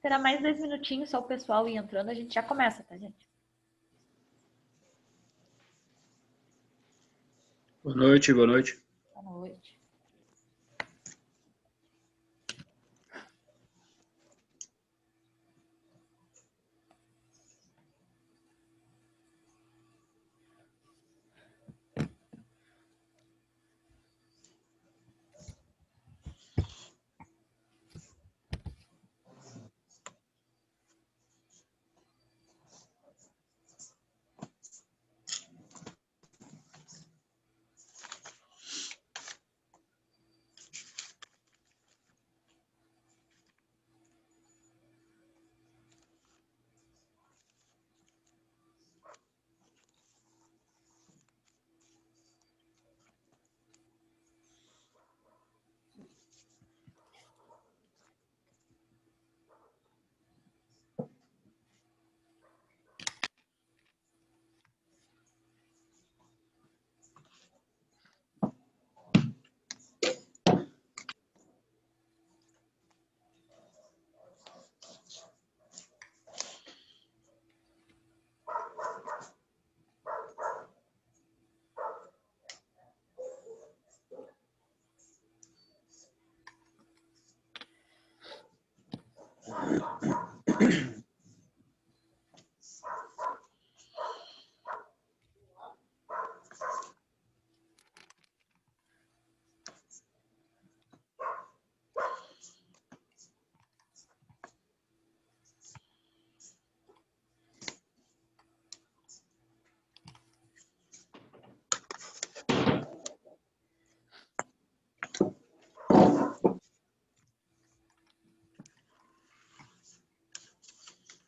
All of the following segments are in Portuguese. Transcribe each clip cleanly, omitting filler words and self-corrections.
Será mais 2 minutinhos, só o pessoal ir entrando, a gente já começa, tá, gente? Boa noite, boa noite. Boa noite.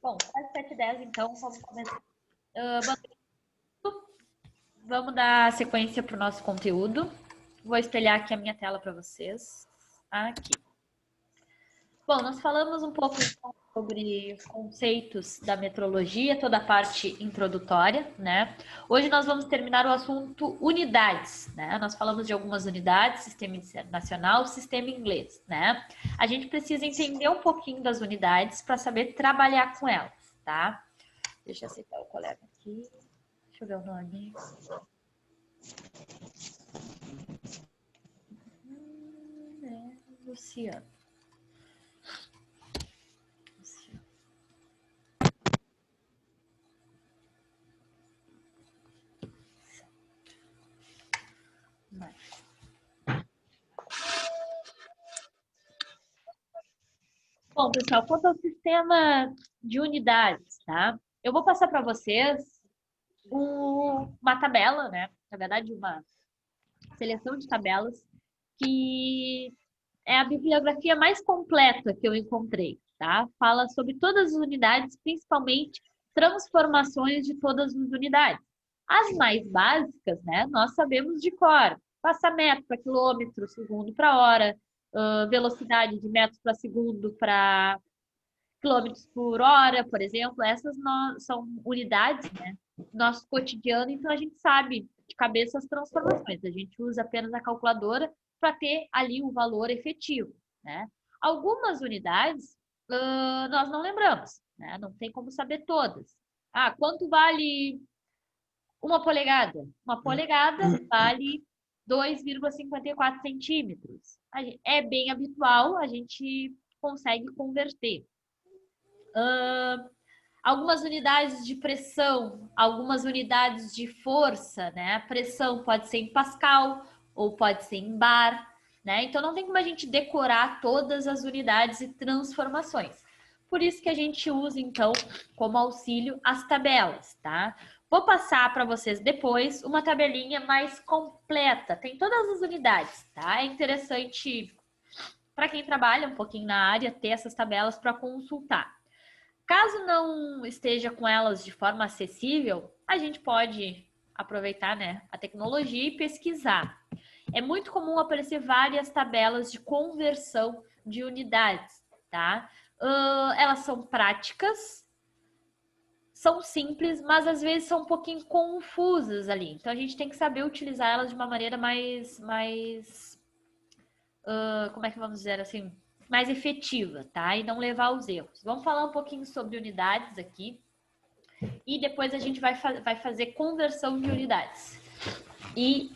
Bom, quase 7h10, então, vamos começar. Vamos dar sequência para o nosso conteúdo. Vou espelhar aqui a minha tela para vocês. Aqui. Bom, nós falamos um pouco então, sobre os conceitos da metrologia, toda a parte introdutória, né? Hoje nós vamos terminar o assunto unidades, né? Nós falamos de algumas unidades, sistema nacional, sistema inglês, né? A gente precisa entender um pouquinho das unidades para saber trabalhar com elas, tá? Deixa eu aceitar o colega aqui. Deixa eu ver o nome. Luciano. Bom, pessoal, quanto ao sistema de unidades, tá? Eu vou passar para vocês uma tabela, né? Na verdade, uma seleção de tabelas que é a bibliografia mais completa que eu encontrei, tá? Fala sobre todas as unidades, principalmente transformações de todas as unidades. As mais básicas, né? Nós sabemos de cor. Passametro para quilômetro, segundo para hora, velocidade de metros para segundo para quilômetros por hora, por exemplo. Essas são unidades, né? Nosso cotidiano, então a gente sabe de cabeça as transformações. A gente usa apenas a calculadora para ter ali o valor efetivo, né? Algumas unidades nós não lembramos, né? Não tem como saber todas. Ah, quanto vale Uma polegada. Uma polegada vale 2,54 centímetros. É bem habitual, a gente consegue converter. Algumas unidades de pressão, algumas unidades de força, né? A pressão pode ser em Pascal ou pode ser em bar, né? Então não tem como a gente decorar todas as unidades e transformações. Por isso que a gente usa, então, como auxílio as tabelas, tá? Vou passar para vocês depois uma tabelinha mais completa. Tem todas as unidades, tá? É interessante para quem trabalha um pouquinho na área ter essas tabelas para consultar. Caso não esteja com elas de forma acessível, a gente pode aproveitar, né, a tecnologia e pesquisar. É muito comum aparecer várias tabelas de conversão de unidades, tá? Elas são práticas, são simples, mas às vezes são um pouquinho confusas ali. Então a gente tem que saber utilizar elas de uma maneira como é que vamos dizer assim, mais efetiva, tá? E não levar aos erros. Vamos falar um pouquinho sobre unidades aqui. E depois a gente vai fazer conversão de unidades. E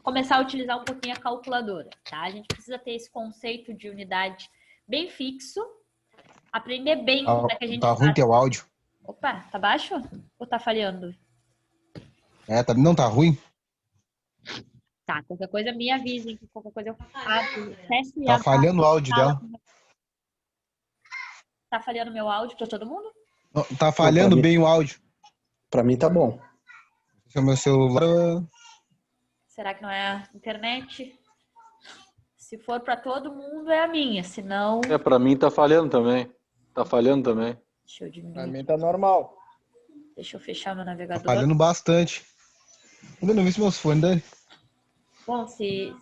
começar a utilizar um pouquinho a calculadora, tá? A gente precisa ter esse conceito de unidade bem fixo, aprender bem como é que a gente Tá ruim faz. teu áudio. Opa, tá baixo? Ou tá falhando? Não tá ruim? Tá, qualquer coisa me avisem, que qualquer coisa eu faço. Tá falhando o áudio dela. Tá falhando meu áudio pra todo mundo? Não, tá falhando bem o áudio. Pra mim tá bom. Esse é o meu celular. Será que não é a internet? Se for pra todo mundo, é a minha, senão... Pra mim tá falhando também. Tá falhando também. Deixa eu diminuir. Pra mim tá normal. Deixa eu fechar meu Tá navegador. falhando bastante. Eu não vi se meus fones daí. Bom, se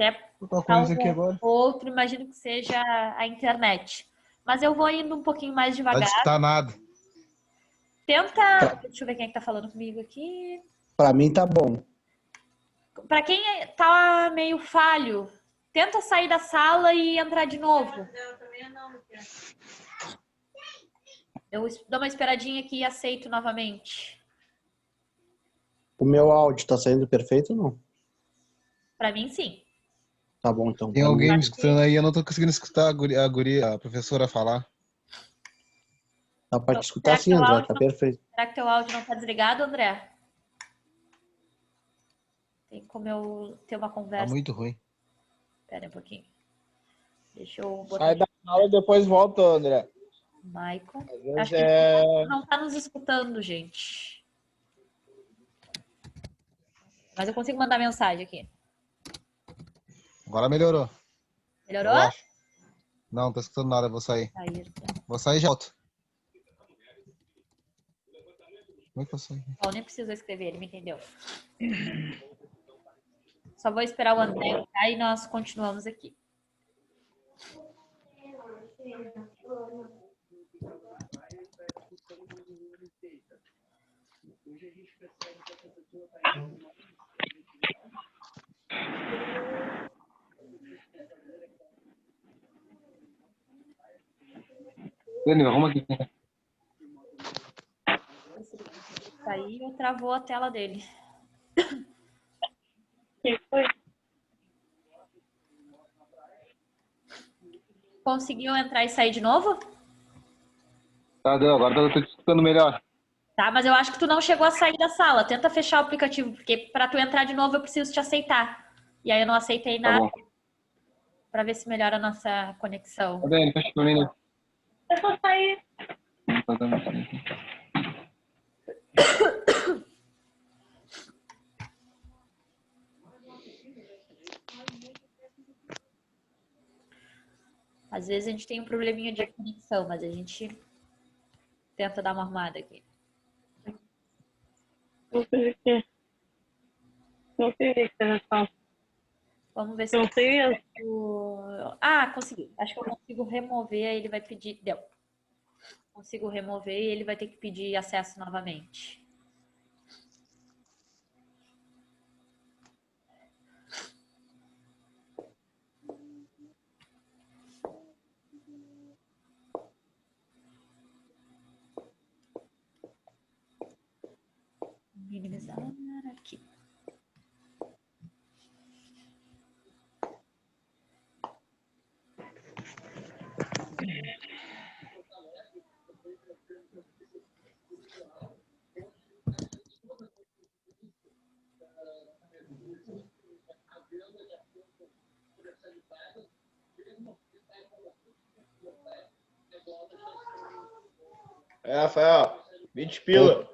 é Vou tô com isso aqui agora. outro, imagino que seja a internet. Mas eu vou indo um pouquinho mais Não devagar. vai escutar nada. Tenta... Deixa eu ver quem é que tá falando comigo aqui. Pra mim tá bom. Pra quem tá meio falho, tenta sair da sala e entrar de novo. Eu dou uma esperadinha aqui e aceito novamente. O meu áudio tá saindo perfeito ou não? Pra mim, sim. Tá bom, então. Tem Pra alguém mim- me escutando aí, eu não tô conseguindo escutar a professora falar. Dá pra Então, te escutar sim, André. Tá perfeito. Será que teu áudio não tá desligado, André? Tem como eu ter uma Tá conversa? muito ruim. Espera um pouquinho. Deixa eu botar Sai da aula e depois volta, André. Michael. Às vezes Acho que ele não tá nos escutando, gente. Mas eu consigo mandar mensagem aqui. Agora melhorou. Melhorou? Eu acho. Não, não tô escutando nada, eu vou sair. Vou sair e já volto. Como é que eu saio? Ó, nem precisa escrever, ele me entendeu. Só vou esperar o André entrar e nós continuamos aqui. Daniel, arruma aqui. Sair ou travou a tela dele. Conseguiu entrar e sair de novo? Tá, deu, agora eu tô te escutando melhor. Tá, mas eu acho que tu não chegou a sair da sala. Tenta fechar o aplicativo, porque para tu entrar de novo eu preciso te aceitar. E aí eu não aceitei Tá nada bom. para ver se melhora a nossa conexão. Tá bem, fecha pra mim, né? Eu vou sair. Tá dando certo. Às vezes a gente tem um probleminha de conexão, mas a gente tenta dar uma arrumada aqui. Não sei o que. Não sei o que você fala. Vamos ver se Não sei. Ah, consegui. Acho que eu consigo remover, aí ele vai pedir. Deu. Consigo remover e ele vai ter que pedir acesso novamente. minimizar aqui. Rafael, 20 pila.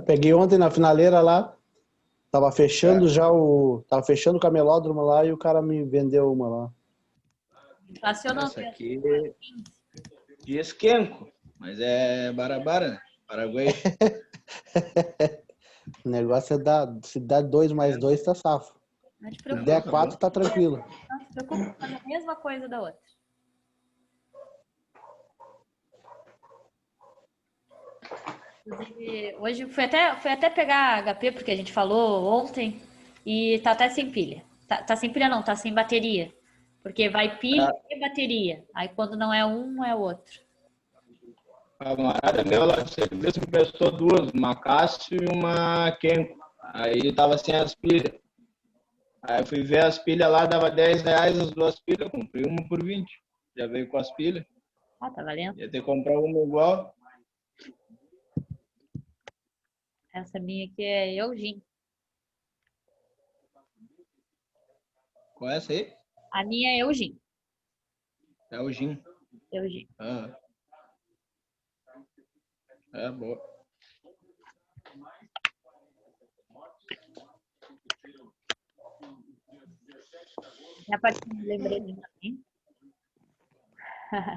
Peguei ontem na finaleira lá. Tava fechando Tava fechando o camelódromo lá e o cara me vendeu uma lá. Acionou. Essa aqui de esquenco, mas é barabara, né? Paraguai. O negócio é se der 2 mais 2, tá safo. Não te Se preocupe. der 4, tá tranquilo. Não se preocupe, faz a mesma coisa da outra. Inclusive, hoje fui até pegar HP, porque a gente falou ontem, e tá até sem pilha. Tá sem pilha não, tá sem bateria. Porque vai pilha e bateria. Aí quando não é um, é outro. A camarada meu, ela me prestou duas, uma Cássio e uma Kenko. Aí tava sem as pilhas. Aí fui ver as pilhas lá, dava R$10 as duas pilhas, comprei uma por 20. Já veio com as pilhas. Ah, tá valendo? Ia ter que comprar uma igual. Essa minha aqui é Eugene. Qual é essa aí? A minha é Eugene. É o Gin. Eugene. Ah. É boa. A partinha dos lembretes também.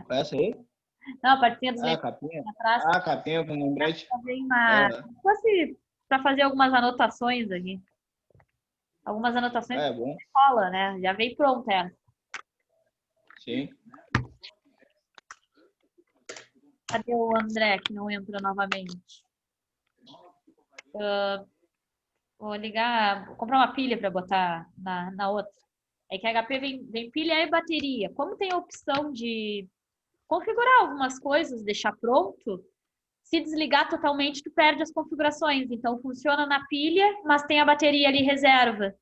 Qual é essa aí? Não, a partinha dos Ah, a lembretes capinha. atrás. Ah, a capinha com lembrete. Vem uma... Ah, Se fosse para fazer algumas anotações aqui. Algumas anotações é bom. escola, né? Já vem pronta ela. Sim. Cadê o André que não entra novamente? Vou ligar, vou comprar uma pilha para botar na outra. É que a HP vem pilha e bateria. Como tem a opção de configurar algumas coisas, deixar pronto, se desligar totalmente, tu perde as configurações. Então, funciona na pilha, mas tem a bateria ali reserva.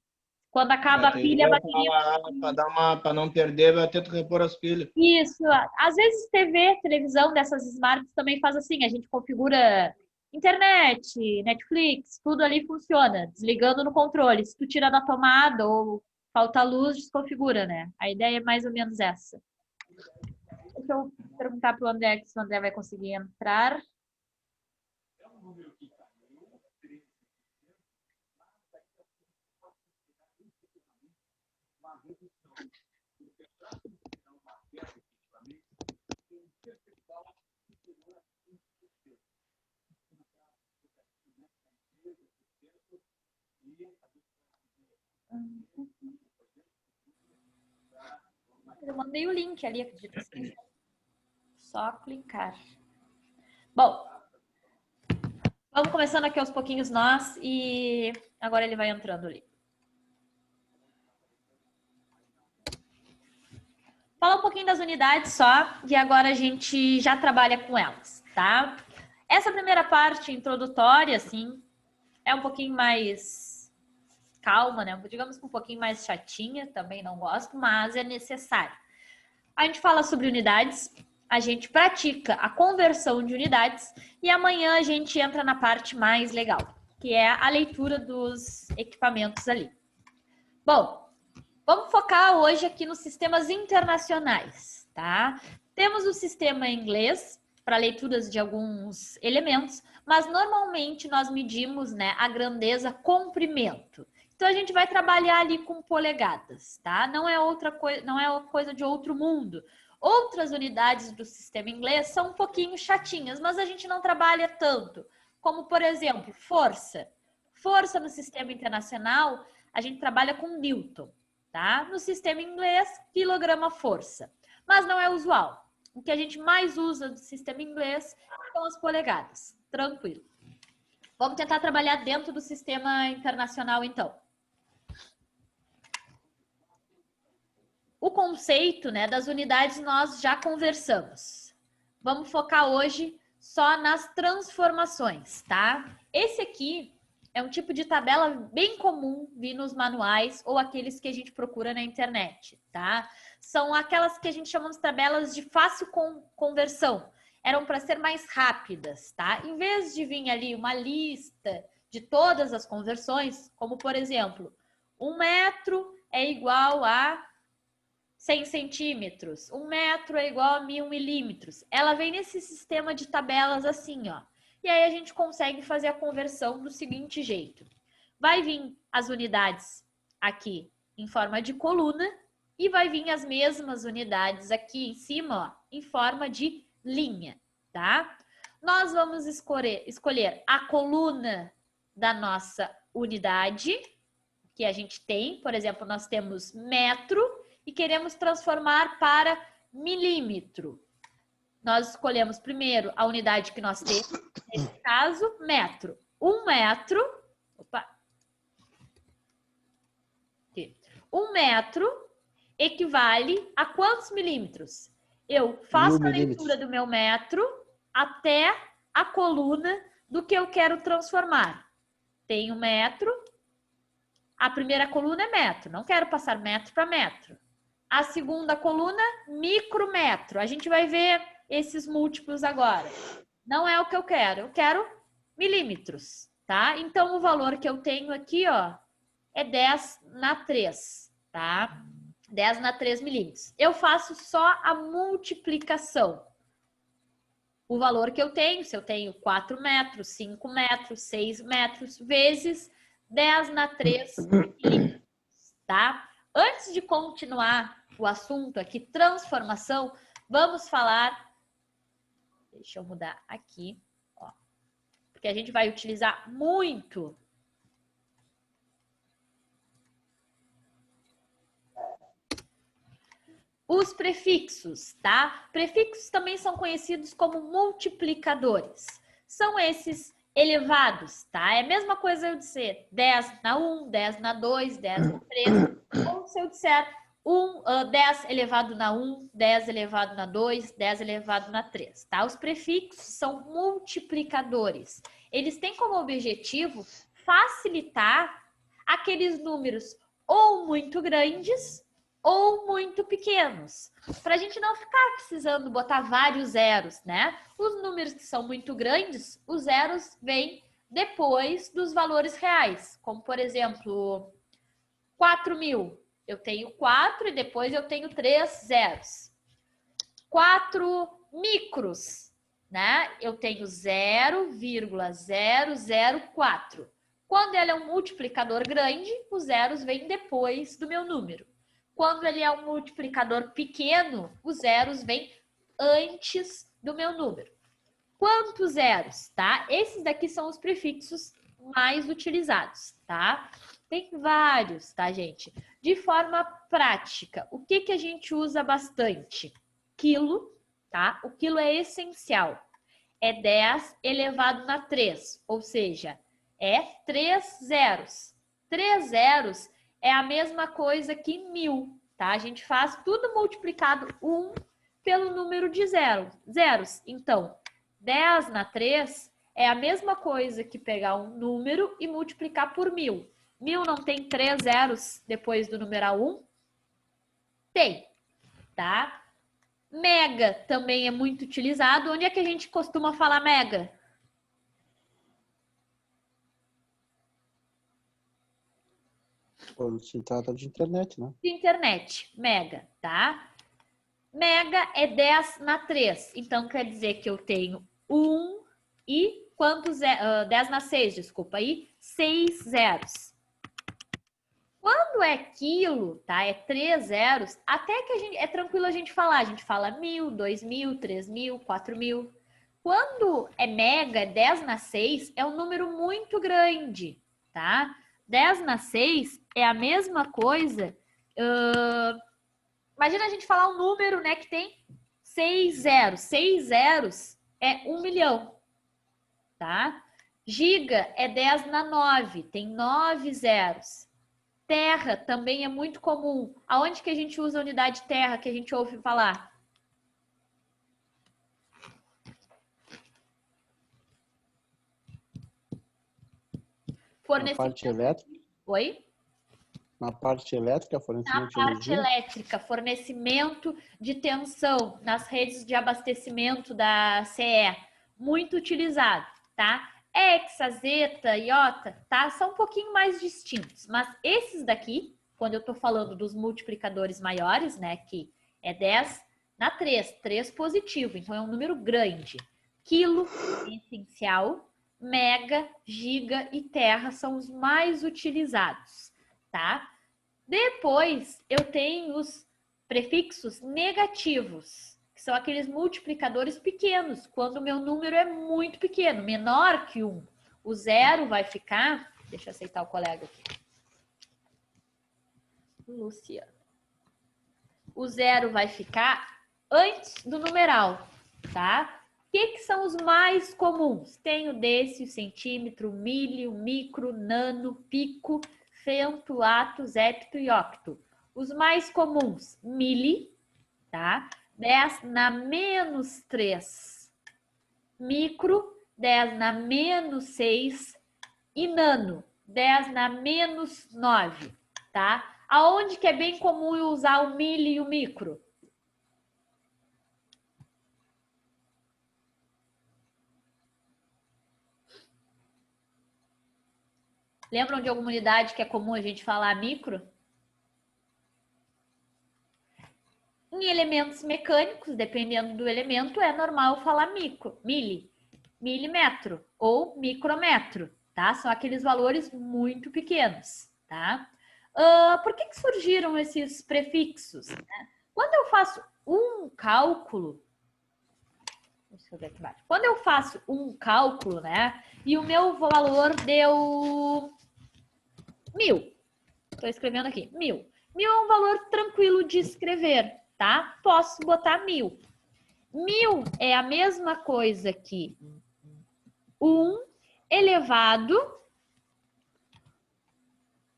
Quando acaba a pilha, a bateria... Para não perder, vai ter que repor as pilhas. Isso. Às vezes televisão dessas smarts também faz assim, a gente configura internet, Netflix, tudo ali funciona, desligando no controle. Se tu tira da tomada ou falta luz, desconfigura, né? A ideia é mais ou menos essa. Deixa eu perguntar para o André se o André vai conseguir entrar. Eu mandei o link ali, acredito assim. Só clicar. Bom, vamos começando aqui aos pouquinhos nós e agora ele vai entrando ali. Fala um pouquinho das unidades só e agora a gente já trabalha com elas, tá? Essa primeira parte introdutória, assim, é um pouquinho mais calma, né? Digamos que um pouquinho mais chatinha, também não gosto, mas é necessário. A gente fala sobre unidades, a gente pratica a conversão de unidades e amanhã a gente entra na parte mais legal, que é a leitura dos equipamentos ali. Bom, vamos focar hoje aqui nos sistemas internacionais, tá? Temos o sistema inglês para leituras de alguns elementos, mas normalmente nós medimos, né, a grandeza comprimento. Então a gente vai trabalhar ali com polegadas, tá? Não é coisa de outro mundo. Outras unidades do sistema inglês são um pouquinho chatinhas, mas a gente não trabalha tanto. Como, por exemplo, força. Força no sistema internacional, a gente trabalha com Newton, tá? No sistema inglês, quilograma-força. Mas não é usual. O que a gente mais usa do sistema inglês são as polegadas. Tranquilo. Vamos tentar trabalhar dentro do sistema internacional, então. O conceito, né, das unidades nós já conversamos. Vamos focar hoje só nas transformações, tá? Esse aqui é um tipo de tabela bem comum vir nos manuais ou aqueles que a gente procura na internet, tá? São aquelas que a gente chama de tabelas de fácil conversão. Eram para ser mais rápidas, tá? Em vez de vir ali uma lista de todas as conversões, como por exemplo, 1 metro é igual a 100 centímetros, 1 metro é igual a 1000 milímetros. Ela vem nesse sistema de tabelas assim, ó. E aí a gente consegue fazer a conversão do seguinte jeito. Vai vir as unidades aqui em forma de coluna e vai vir as mesmas unidades aqui em cima, ó, em forma de linha, tá? Nós vamos escolher a coluna da nossa unidade, que a gente tem. Por exemplo, nós temos metro e queremos transformar para milímetro. Nós escolhemos primeiro a unidade que nós temos, nesse caso, metro. 1 metro, opa, aqui. 1 metro equivale a quantos milímetros? Eu faço a leitura do meu metro até a coluna do que eu quero transformar. Tenho metro, a primeira coluna é metro, não quero passar metro para metro. A segunda coluna, micrometro. A gente vai ver esses múltiplos agora. Não é o que eu quero milímetros, tá? Então, o valor que eu tenho aqui, ó, é 10 na 3, tá? 10 na 3 milímetros. Eu faço só a multiplicação. O valor que eu tenho, se eu tenho 4 metros, 5 metros, 6 metros, vezes 10 na 3 milímetros, tá? Antes de continuar o assunto aqui, transformação, vamos falar... Deixa eu mudar aqui, ó, porque a gente vai utilizar muito os prefixos, tá? Prefixos também são conhecidos como multiplicadores. São esses elevados, tá? É a mesma coisa eu dizer 10 na 1, 10 na 2, 10 na 3, ou se eu disser 10 elevado na 1, 10 elevado na 2, 10 elevado na 3, tá? Os prefixos são multiplicadores. Eles têm como objetivo facilitar aqueles números ou muito grandes ou muito pequenos, para a gente não ficar precisando botar vários zeros, né? Os números que são muito grandes, os zeros vêm depois dos valores reais, como por exemplo, 4.000. Eu tenho 4 e depois eu tenho 3 zeros. 4 micros, né? Eu tenho 0,004. Quando ele é um multiplicador grande, os zeros vêm depois do meu número. Quando ele é um multiplicador pequeno, os zeros vêm antes do meu número. Quantos zeros, tá? Esses daqui são os prefixos mais utilizados, tá? Tem vários, tá, gente? De forma prática, o que que a gente usa bastante? Quilo, tá? O quilo é essencial. É 10 elevado na 3, ou seja, é 3 zeros. 3 zeros é a mesma coisa que 1000, tá? A gente faz tudo multiplicado 1 pelo número de zeros. Então, 10 na 3 é a mesma coisa que pegar um número e multiplicar por 1000. 1000 não tem 3 zeros depois do numeral 1? Tem, tá? Mega também é muito utilizado. Onde é que a gente costuma falar mega? Quando se trata de internet, né? De internet, mega, tá? Mega é 10 na 3. Então, quer dizer que eu tenho 1 e quantos? 10 na 6, desculpa, aí 6 zeros. Quando é quilo, tá? É 3 zeros, até que é tranquilo a gente falar. A gente fala 1000, 2000, 3000, 4000. Quando é mega, 10 na 6, é um número muito grande, tá? 10 na 6 é a mesma coisa. Imagina a gente falar um número, né, que tem 6 zeros. 6 zeros é 1 milhão, tá? Giga é 10 na 9, tem 9 zeros. Terra também é muito comum. Aonde que a gente usa a unidade terra, que a gente ouve falar? Na parte elétrica? Oi? Na parte elétrica, Na fornecimento de parte energia? elétrica, fornecimento de tensão nas redes de abastecimento da CE, muito utilizado, tá? Hexa, zeta, iota, tá? São um pouquinho mais distintos, mas esses daqui, quando eu tô falando dos multiplicadores maiores, né, que é 10 na 3 positivo, então é um número grande. Quilo, essencial, mega, giga e terra são os mais utilizados, tá? Depois, eu tenho os prefixos negativos, que são aqueles multiplicadores pequenos, quando o meu número é muito pequeno, menor que 1. O zero vai ficar... Deixa eu aceitar o colega aqui. Luciano. O zero vai ficar antes do numeral, tá? O que são os mais comuns? Tem o décimo, centímetro, milho, micro, nano, pico, fento, ato, hepto e octo. Os mais comuns, mili, tá? 10 na menos 3. Micro, 10 na menos 6. E nano, 10 na menos 9, tá? Aonde que é bem comum eu usar o mili e o micro? Lembram de alguma unidade que é comum a gente falar micro? Em elementos mecânicos, dependendo do elemento, é normal falar micro, milímetro ou micrômetro, tá? São aqueles valores muito pequenos, tá? Por que surgiram esses prefixos? Né? Quando eu faço um cálculo, deixa eu ver aqui embaixo. Quando eu faço um cálculo, né? E o meu valor deu 1000. Estou escrevendo aqui, 1000. 1000 é um valor tranquilo de escrever, tá? Posso botar 1000. 1000 é a mesma coisa que 1 elevado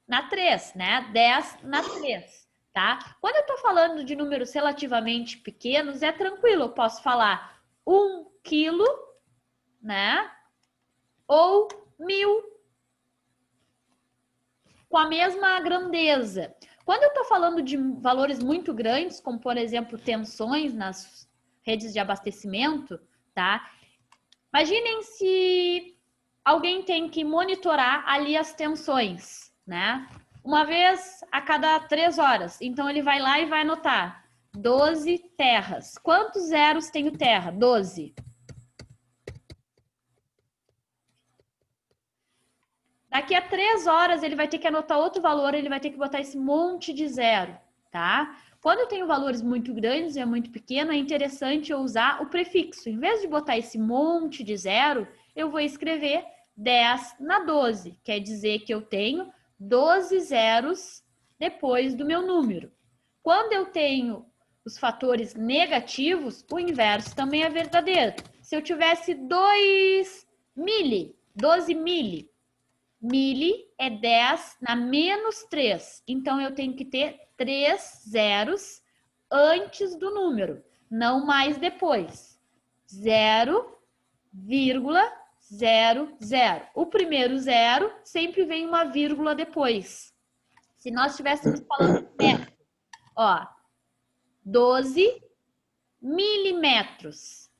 na 3, né? 10 na 3, tá? Quando eu estou falando de números relativamente pequenos, é tranquilo. Eu posso falar 1 quilo, né? Ou 1000. Com a mesma grandeza. Quando eu estou falando de valores muito grandes, como por exemplo tensões nas redes de abastecimento, tá? Imaginem se alguém tem que monitorar ali as tensões, né? Uma vez a cada 3 horas. Então ele vai lá e vai anotar 12 terras. Quantos zeros tem o terra? 12. Daqui a 3 horas ele vai ter que anotar outro valor, ele vai ter que botar esse monte de zero, tá? Quando eu tenho valores muito grandes e é muito pequeno, é interessante eu usar o prefixo. Em vez de botar esse monte de zero, eu vou escrever 10 na 12. Quer dizer que eu tenho 12 zeros depois do meu número. Quando eu tenho os fatores negativos, o inverso também é verdadeiro. Se eu tivesse 2 mili, 12 mili, mili é 10 na menos 3. Então, eu tenho que ter 3 zeros antes do número, não mais depois. 0,00. O primeiro zero sempre vem uma vírgula depois. Se nós estivéssemos falando de metro, ó, 12 milímetros.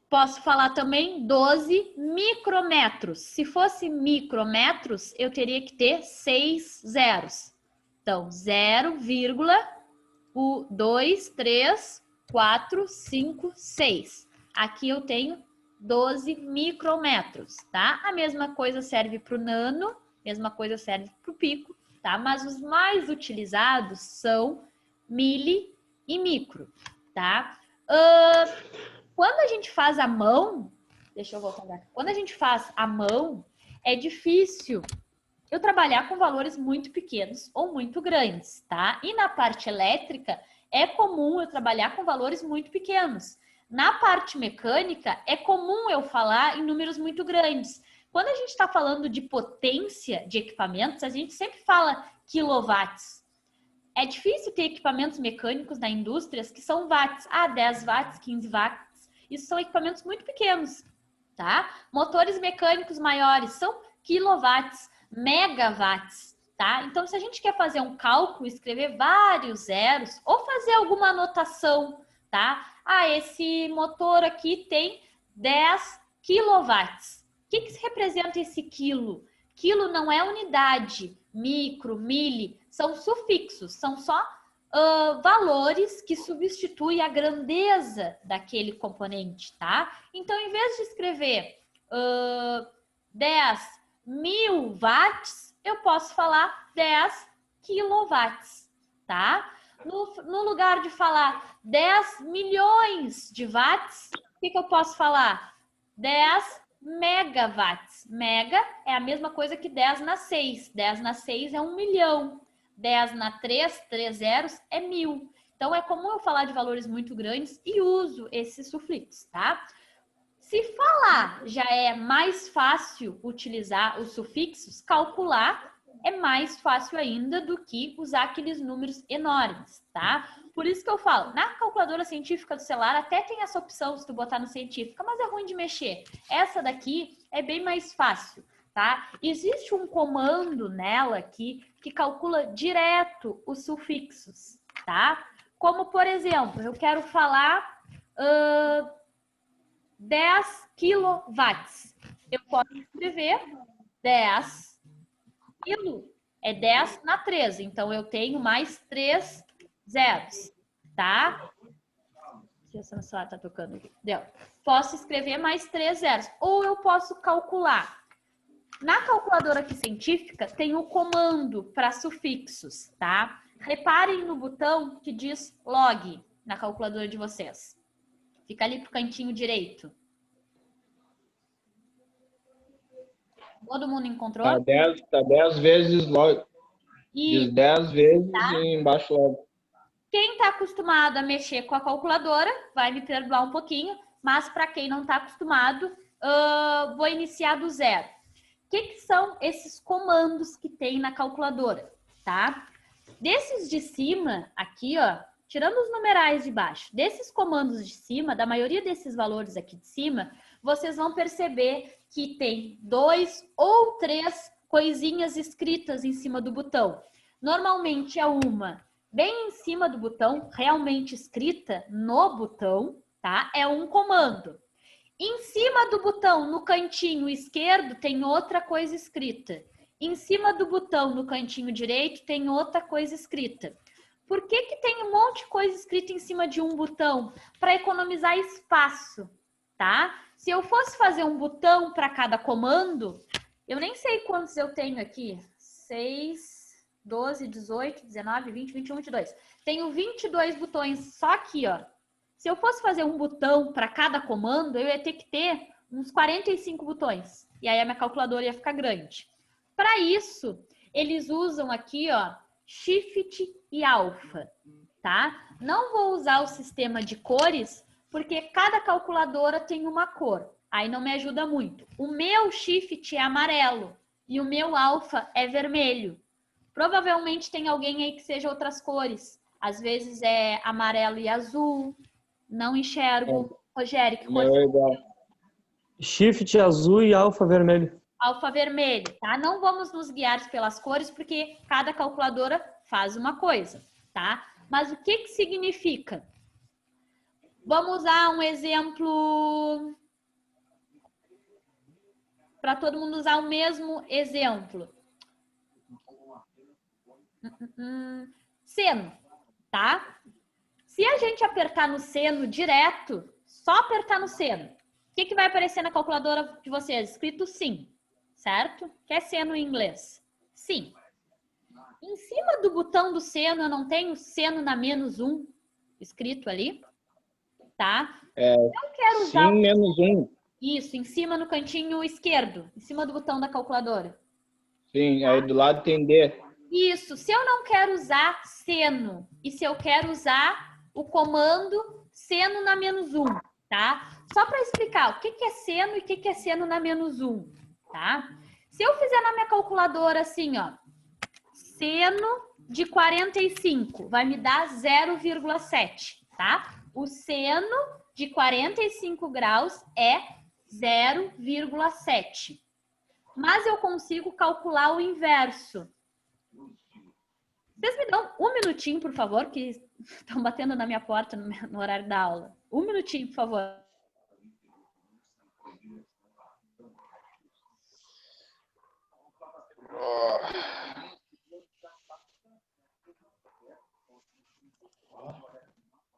Posso falar também 12 micrômetros. Se fosse micrômetros, eu teria que ter 6 zeros. Então, 0,2, 3, 4, 5, 6. Aqui eu tenho 12 micrômetros, tá? A mesma coisa serve para o nano, mesma coisa serve para o pico, tá? Mas os mais utilizados são mili e micro, tá? Quando a gente faz a mão, deixa eu voltar lá. Quando a gente faz a mão, é difícil eu trabalhar com valores muito pequenos ou muito grandes, tá? E na parte elétrica, é comum eu trabalhar com valores muito pequenos. Na parte mecânica, é comum eu falar em números muito grandes. Quando a gente está falando de potência de equipamentos, a gente sempre fala quilowatts. É difícil ter equipamentos mecânicos na indústria que são watts. 10 watts, 15 watts. Isso são equipamentos muito pequenos, tá? Motores mecânicos maiores são quilowatts. megawatts, tá? Então, se a gente quer fazer um cálculo, escrever vários zeros, ou fazer alguma anotação, tá? Ah, esse motor aqui tem 10 quilowatts. O que representa esse quilo? Quilo não é unidade, micro, mili, são sufixos, são só valores que substituem a grandeza daquele componente, tá? Então, em vez de escrever 10.000 watts, eu posso falar 10 quilowatts, tá? No lugar de falar 10 milhões de watts, o que eu posso falar? 10 megawatts. Mega é a mesma coisa que 10 na 6. 10 na 6 é 1 milhão. 10 na 3, 3 zeros, é 1000. Então, é comum eu falar de valores muito grandes e uso esses sufixos, tá? Se falar já é mais fácil utilizar os sufixos, calcular é mais fácil ainda do que usar aqueles números enormes, tá? Por isso que eu falo, na calculadora científica do celular até tem essa opção se tu botar no científica, mas é ruim de mexer. Essa daqui é bem mais fácil, tá? Existe um comando nela aqui que calcula direto os sufixos, tá? Como, por exemplo, eu quero falar 10 quilowatts. Eu posso escrever 10 quilo. É 10 na 3. Então, eu tenho mais 3 zeros, tá? Se essa celular tá tocando aqui. Deu. Posso escrever mais 3 zeros. Ou eu posso calcular. Na calculadora aqui científica, tem o comando para sufixos, tá? Reparem no botão que diz log na calculadora de vocês. Fica ali pro cantinho direito. Todo mundo encontrou? Tá 10 vezes log. E, Diz 10 vezes tá? e embaixo logo. Quem está acostumado a mexer com a calculadora vai me perdoar um pouquinho, mas para quem não está acostumado, vou iniciar do zero. O que são esses comandos que tem na calculadora, tá? Desses de cima, aqui, ó, tirando os numerais de baixo, desses comandos de cima, da maioria desses valores aqui de cima, vocês vão perceber que tem 2 ou 3 coisinhas escritas em cima do botão. Normalmente é uma bem em cima do botão, realmente escrita no botão, tá? É um comando. Em cima do botão, no cantinho esquerdo, tem outra coisa escrita. Em cima do botão, no cantinho direito, tem outra coisa escrita. Por que tem um monte de coisa escrita em cima de um botão? Para economizar espaço, tá? Se eu fosse fazer um botão para cada comando, eu nem sei quantos eu tenho aqui. 6, 12, 18, 19, 20, 21, 22. Tenho 22 botões só aqui, ó. Se eu fosse fazer um botão para cada comando, eu ia ter que ter uns 45 botões. E aí a minha calculadora ia ficar grande. Para isso, eles usam aqui, ó, Shift e Alpha, tá? Não vou usar o sistema de cores, porque cada calculadora tem uma cor. Aí não me ajuda muito. O meu Shift é amarelo e o meu Alpha é vermelho. Provavelmente tem alguém aí que seja outras cores. Às vezes é amarelo e azul. Não enxergo. Rogério, que cor? Meu é igual. Shift azul e alfa vermelho. Alfa vermelho, tá? Não vamos nos guiar pelas cores, porque cada calculadora faz uma coisa, tá? Mas o que significa? Vamos usar um exemplo para todo mundo usar o mesmo exemplo. Seno, tá? Se a gente apertar no seno direto, só apertar no seno, o que vai aparecer na calculadora de vocês? Escrito sim, certo? Que é seno em inglês? Sim. Em cima do botão do seno, eu não tenho seno na -1 escrito ali, tá? Eu quero usar Sim, -1. Isso, em cima no cantinho esquerdo, em cima do botão da calculadora. Sim, aí do lado tem D. Isso, se eu não quero usar seno e se eu quero usar o comando seno na -1, tá? Só para explicar o que é seno e o que é seno na -1, tá? Se eu fizer na minha calculadora assim, ó, seno de 45, vai me dar 0,7, tá? O seno de 45 graus é 0,7. mas eu consigo calcular o inverso. Vocês me dão um minutinho, por favor, que estão batendo na minha porta no horário da aula. Um minutinho, por favor.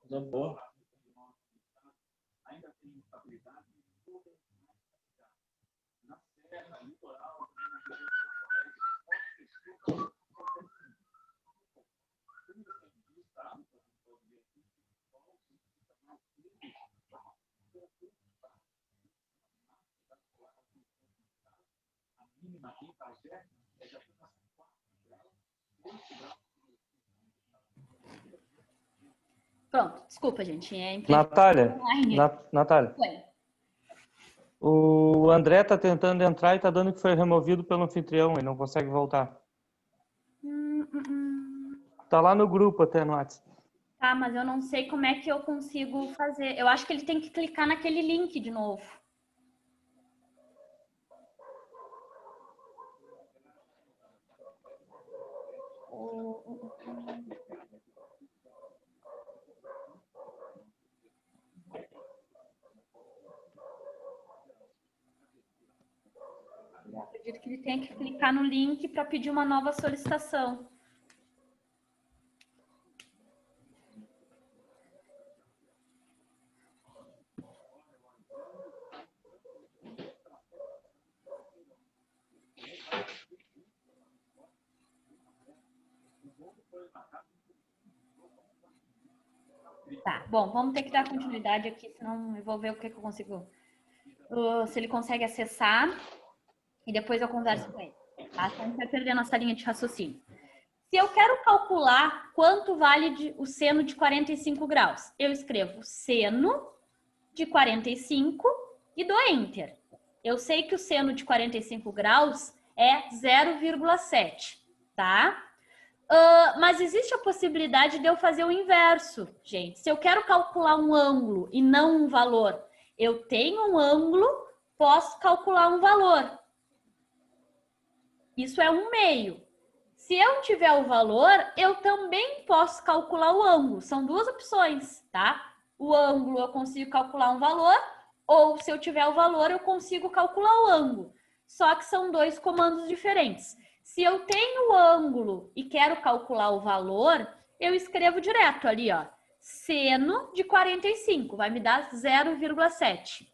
Coisa boa. Pronto, desculpa, gente. Natália, online. Natália, Oi. o André tá tentando entrar e tá dando que foi removido pelo anfitrião e não consegue voltar. Tá lá no grupo até no WhatsApp. Tá, mas eu não sei como é que eu consigo fazer. Eu acho que ele tem que clicar naquele link de novo. Eu acredito que ele tem que clicar no link para pedir uma nova solicitação. Tá, bom, vamos ter que dar continuidade aqui, senão eu vou ver o que eu consigo. Se ele consegue acessar e depois eu converso com ele. Tá? Então, a gente vai perder a nossa linha de raciocínio. Se eu quero calcular quanto vale o seno de 45 graus, eu escrevo seno de 45 e dou Enter. Eu sei que o seno de 45 graus é 0,7, tá? Mas existe a possibilidade de eu fazer o inverso, gente. Se eu quero calcular um ângulo e não um valor, eu tenho um ângulo, posso calcular um valor. Isso é 1/2. Se eu tiver o valor, eu também posso calcular o ângulo. São duas opções, tá? O ângulo eu consigo calcular um valor, ou se eu tiver o valor, eu consigo calcular o ângulo. Só que são dois comandos diferentes. Se eu tenho o ângulo e quero calcular o valor, eu escrevo direto ali, ó. Seno de 45, vai me dar 0,7.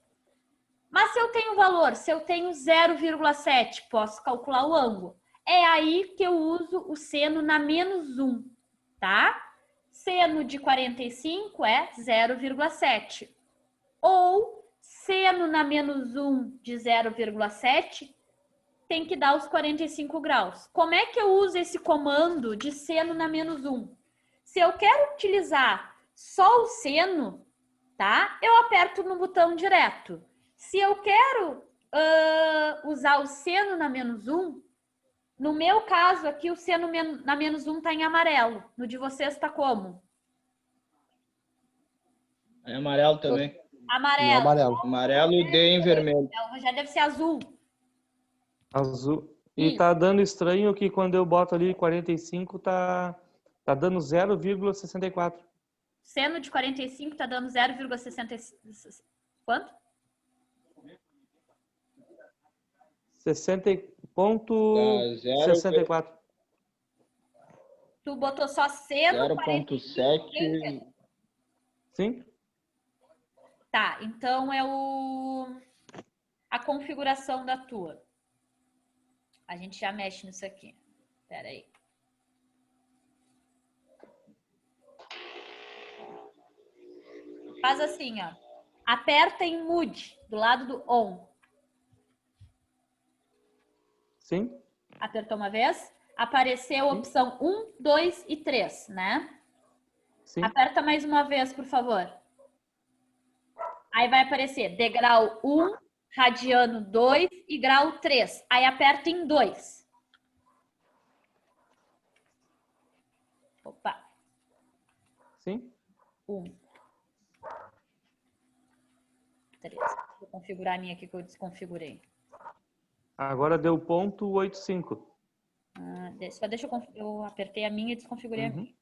Mas se eu tenho o valor, se eu tenho 0,7, posso calcular o ângulo. É aí que eu uso o seno na menos 1, tá? Seno de 45 é 0,7. Ou seno na menos 1 de 0,7 tem que dar os 45 graus. Como é que eu uso esse comando de seno na menos 1? Se eu quero utilizar só o seno, tá? Eu aperto no botão direto. Se eu quero usar o seno na menos 1, no meu caso aqui, o seno na menos 1 está em amarelo. No de vocês está como? É amarelo também. Amarelo. Amarelo. Amarelo e D em vermelho. Já deve ser azul. Azul. E tá dando estranho que quando eu boto ali 45, tá dando 0,64. Seno de 45 tá dando 0,60. Quanto? 60,64. Tu botou só seno 0,7. Sim? Tá, então é a configuração da tua. A gente já mexe nisso aqui. Espera aí. Faz assim, ó. Aperta em Mode, do lado do On. Sim? Apertou uma vez. Apareceu a opção 1, 2 e 3, né? Sim. Aperta mais uma vez, por favor. Aí vai aparecer degrau 1, radiano 2 e grau 3. Aí aperta em 2. Opa. Sim? 1. 3. Vou configurar a minha aqui que eu desconfigurei. Agora deu ponto 85. Só deixa eu apertei a minha e desconfigurei a minha.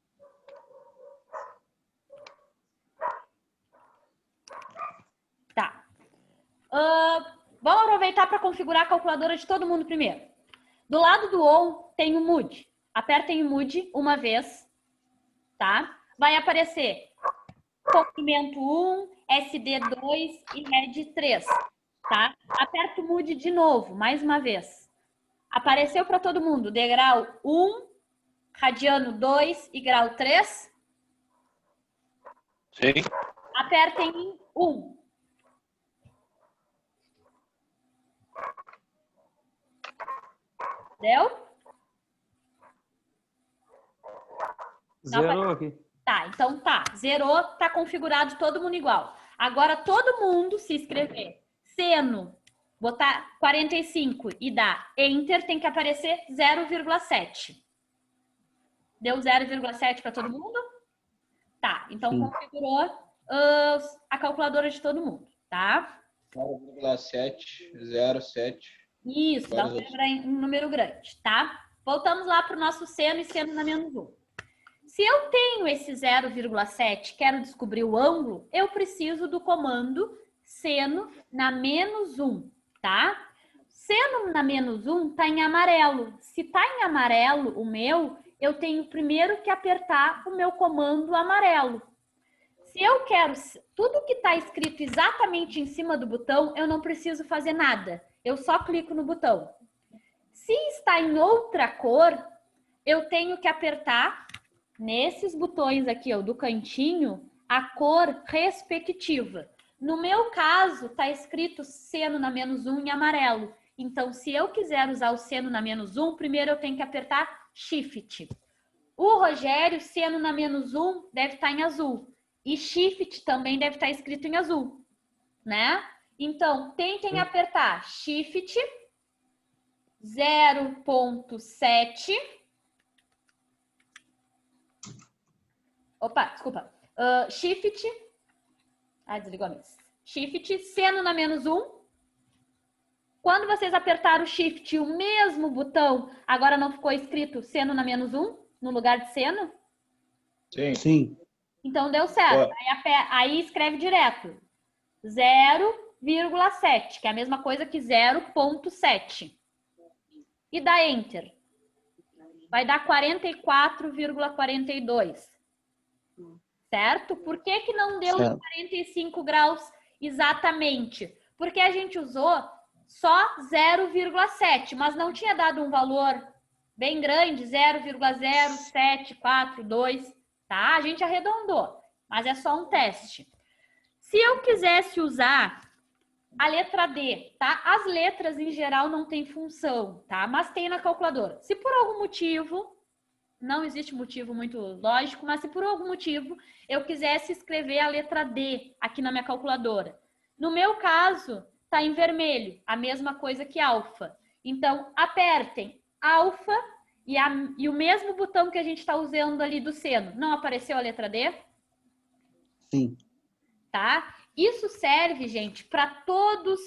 Tá. Vamos aproveitar para configurar a calculadora de todo mundo primeiro. Do lado do ON tem o MUD. Apertem o MUD uma vez, tá? Vai aparecer comprimento 1, SD2 e RED 3, tá? Aperta o MUD de novo, mais uma vez. Apareceu para todo mundo degrau 1, radiano 2 e grau 3? Sim. Apertem em 1. Deu? Zerou aqui. Tá, então tá. Zerou, tá configurado todo mundo igual. Agora todo mundo se inscrever. Seno, botar 45 e dar Enter, tem que aparecer 0,7. Deu 0,7 para todo mundo? Tá, então Sim. configurou a calculadora de todo mundo, tá? 0,707. Isso, dá um número grande, tá? Voltamos lá para o nosso seno e seno na menos 1. Se eu tenho esse 0,7, quero descobrir o ângulo, eu preciso do comando seno na menos 1, tá? Seno na menos 1 está em amarelo. Se está em amarelo o meu, eu tenho primeiro que apertar o meu comando amarelo. Se eu quero tudo que está escrito exatamente em cima do botão, eu não preciso fazer nada. Eu só clico no botão. Se está em outra cor, eu tenho que apertar nesses botões aqui, ó, do cantinho, a cor respectiva. No meu caso, está escrito seno na menos 1 em amarelo. Então, se eu quiser usar o seno na menos 1, primeiro eu tenho que apertar Shift. O Rogério, seno na menos 1, deve estar em azul. E Shift também deve estar escrito em azul, né? Então, tentem apertar Shift 0,7. Opa, desculpa. Shift. Desligou a mesa. Shift, seno na menos 1. Quando vocês apertaram o Shift, o mesmo botão, agora não ficou escrito seno na menos 1, no lugar de seno? Sim. Sim. Então deu certo. Aí escreve direto. 0,7, que é a mesma coisa que 0,7. E dá Enter. Vai dar 44,42. Certo? Por que que não deu 45 graus exatamente? Porque a gente usou só 0,7, mas não tinha dado um valor bem grande, 0,0742, tá? A gente arredondou, mas é só um teste. Se eu quisesse usar a letra D, tá? As letras em geral não têm função, tá? Mas tem na calculadora. Se por algum motivo, não existe motivo muito lógico, mas se por algum motivo eu quisesse escrever a letra D aqui na minha calculadora. No meu caso, tá em vermelho, a mesma coisa que alfa. Então, apertem alfa e o mesmo botão que a gente está usando ali do seno. Não apareceu a letra D? Sim. Tá? Isso serve, gente, para todos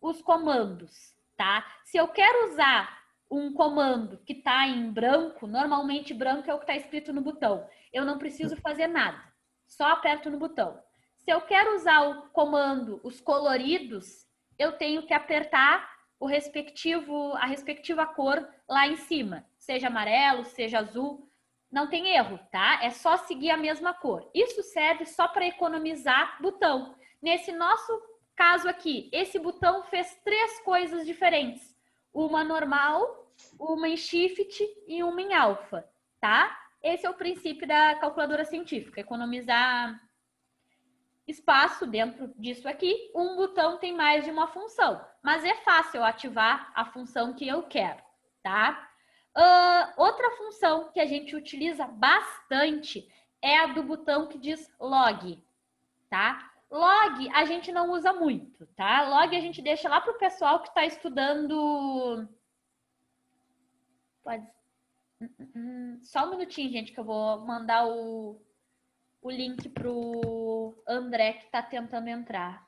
os comandos, tá? Se eu quero usar um comando que está em branco, normalmente branco é o que está escrito no botão. Eu não preciso fazer nada, só aperto no botão. Se eu quero usar o comando, os coloridos, eu tenho que apertar a respectiva cor lá em cima, seja amarelo, seja azul. Não tem erro, tá? É só seguir a mesma cor. Isso serve só para economizar botão. Nesse nosso caso aqui, esse botão fez 3 coisas diferentes. Uma normal, uma em shift e uma em alfa, tá? Esse é o princípio da calculadora científica, economizar espaço dentro disso aqui. Um botão tem mais de uma função, mas é fácil ativar a função que eu quero, tá? Outra função que a gente utiliza bastante é a do botão que diz log, tá? Log a gente não usa muito, tá? Log a gente deixa lá para o pessoal que está estudando. Só um minutinho, gente, que eu vou mandar o link pro André que está tentando entrar.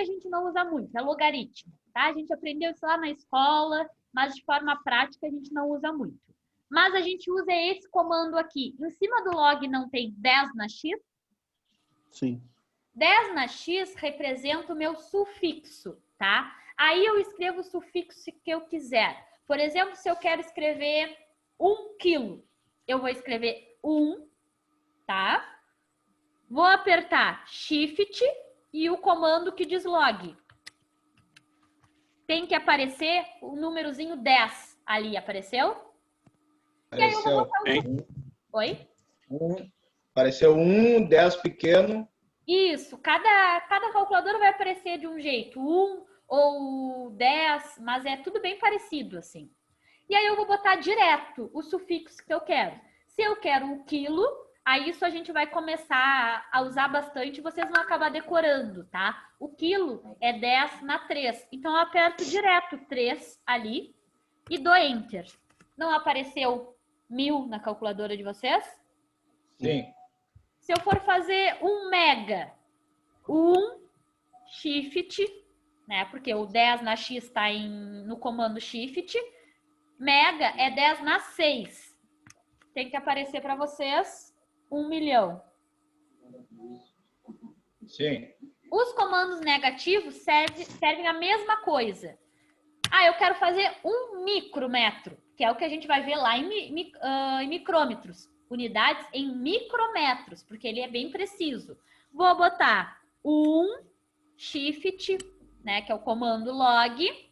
a gente não usa muito, é logaritmo, tá? A gente aprendeu isso lá na escola, mas de forma prática a gente não usa muito. Mas a gente usa esse comando aqui. Em cima do log não tem 10 na x? Sim. 10 na x representa o meu sufixo, tá? Aí eu escrevo o sufixo que eu quiser. Por exemplo, se eu quero escrever 1 quilo, eu vou escrever 1, tá? Vou apertar Shift e o comando que diz log. Tem que aparecer o númerozinho 10 ali, apareceu? E aí eu vou botar o... Oi? Apareceu 1, 10 pequeno. Isso, cada calculadora vai aparecer de um jeito, 1 ou 10, mas é tudo bem parecido, assim. E aí eu vou botar direto o sufixo que eu quero. Se eu quero um quilo, aí isso a gente vai começar a usar bastante, vocês vão acabar decorando, tá? O quilo é 10 na 3, então eu aperto direto 3 ali e dou Enter. Não apareceu 1000 na calculadora de vocês? Sim. Se eu for fazer 1 mega, 1 shift, né? Porque o 10 na x está no comando shift. Mega é 10 na 6. Tem que aparecer para vocês 1 milhão. Sim. Os comandos negativos servem a mesma coisa. Ah, eu quero fazer 1 micrometro, que é o que a gente vai ver lá em micrômetros. Unidades em micrometros, porque ele é bem preciso. Vou botar 1 shift, né, que é o comando log.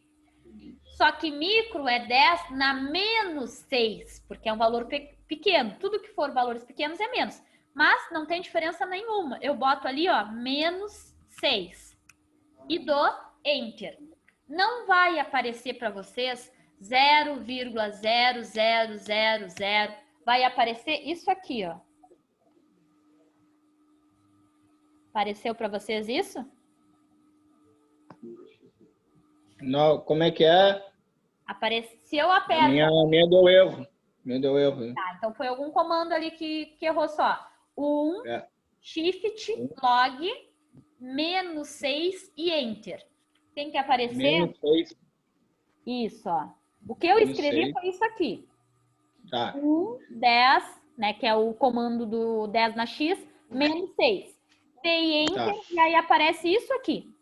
Só que micro é 10 na menos 6, porque é um valor pequeno. Tudo que for valores pequenos é menos. Mas não tem diferença nenhuma. Eu boto ali, ó, menos 6. E dou Enter. Não vai aparecer para vocês 0,0000. Vai aparecer isso aqui, ó. Apareceu para vocês isso? Não, como é que é? Se eu aperto... Minha deu erro. Tá, então foi algum comando ali que errou só. 1, Shift, log, menos 6 e Enter. Tem que aparecer... Menos 6. Isso, ó. O que eu escrevi foi isso aqui. Tá. 1, 10, né, que é o comando do 10 na x, menos 6. Dei Enter e aí aparece isso aqui.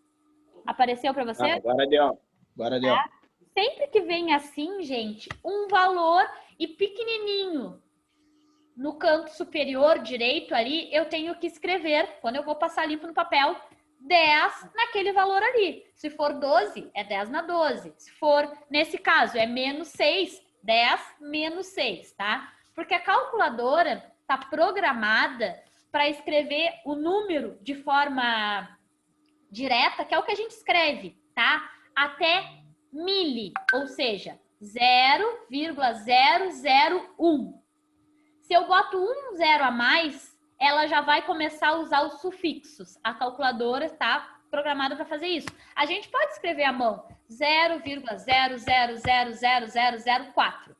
Apareceu para você? Agora deu. Tá? Sempre que vem assim, gente, um valor e pequenininho no canto superior direito ali, eu tenho que escrever, quando eu vou passar limpo no papel, 10 naquele valor ali. Se for 12, é 10 na 12. Se for, nesse caso, é menos 6, 10 menos 6, tá? Porque a calculadora está programada para escrever o número de forma direta, que é o que a gente escreve, tá? Até mili, ou seja, 0,001. Se eu boto um zero a mais, ela já vai começar a usar os sufixos. A calculadora está programada para fazer isso. A gente pode escrever à mão 0,0000004.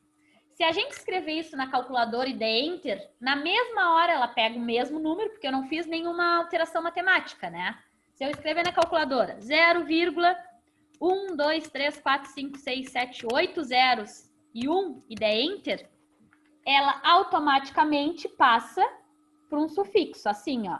Se a gente escrever isso na calculadora e der Enter, na mesma hora ela pega o mesmo número, porque eu não fiz nenhuma alteração matemática, né? Se eu escrever na calculadora 0,1, 2, 3, 4, 5, 6, 7, 8 zeros e 1 e der Enter, ela automaticamente passa para um sufixo, assim, ó.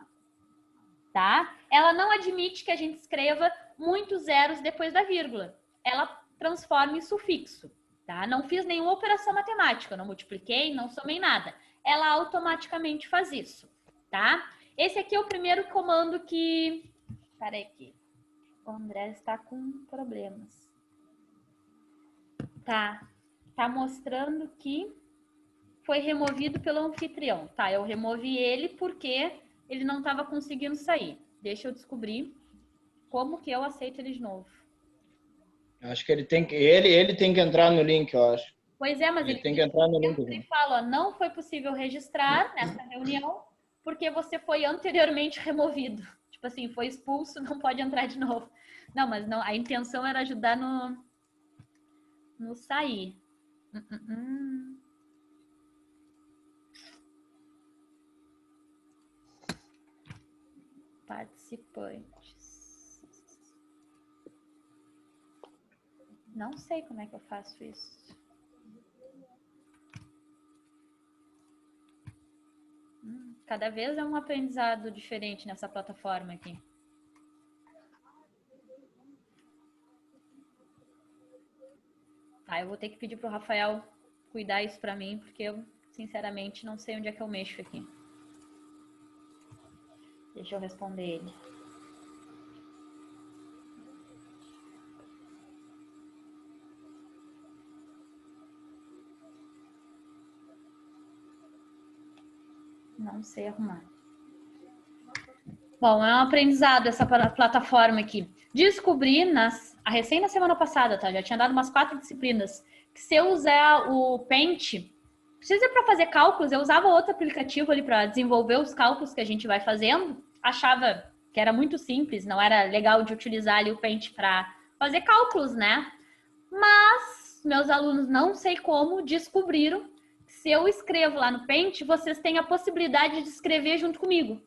Tá? Ela não admite que a gente escreva muitos zeros depois da vírgula. Ela transforma em sufixo, tá? Não fiz nenhuma operação matemática, não multipliquei, não somei nada. Ela automaticamente faz isso, tá? Esse aqui é o primeiro comando que... Peraí aqui. O André está com problemas. Tá mostrando que foi removido pelo anfitrião. Tá, eu removi ele porque ele não estava conseguindo sair. Deixa eu descobrir como que eu aceito ele de novo. Acho que ele tem que entrar no link, eu acho. Pois é, mas ele tem que entrar no link. Ele fala, não foi possível registrar nessa reunião porque você foi anteriormente removido. Tipo assim, foi expulso, não pode entrar de novo. Não, mas não, a intenção era ajudar no sair. Participantes. Não sei como é que eu faço isso. Cada vez é um aprendizado diferente nessa plataforma aqui. Tá, eu vou ter que pedir pro Rafael cuidar isso pra mim, porque eu, sinceramente, não sei onde é que eu mexo aqui. Deixa eu responder ele. Não sei arrumar. Bom, é um aprendizado essa plataforma aqui. Descobri, recém na semana passada, tá? Já tinha dado umas 4 disciplinas. Que se eu usar o Paint, precisa para fazer cálculos, eu usava outro aplicativo ali para desenvolver os cálculos que a gente vai fazendo. Achava que era muito simples, não era legal de utilizar ali o Paint para fazer cálculos, né? Mas meus alunos, não sei como, descobriram que se eu escrevo lá no Paint, vocês têm a possibilidade de escrever junto comigo.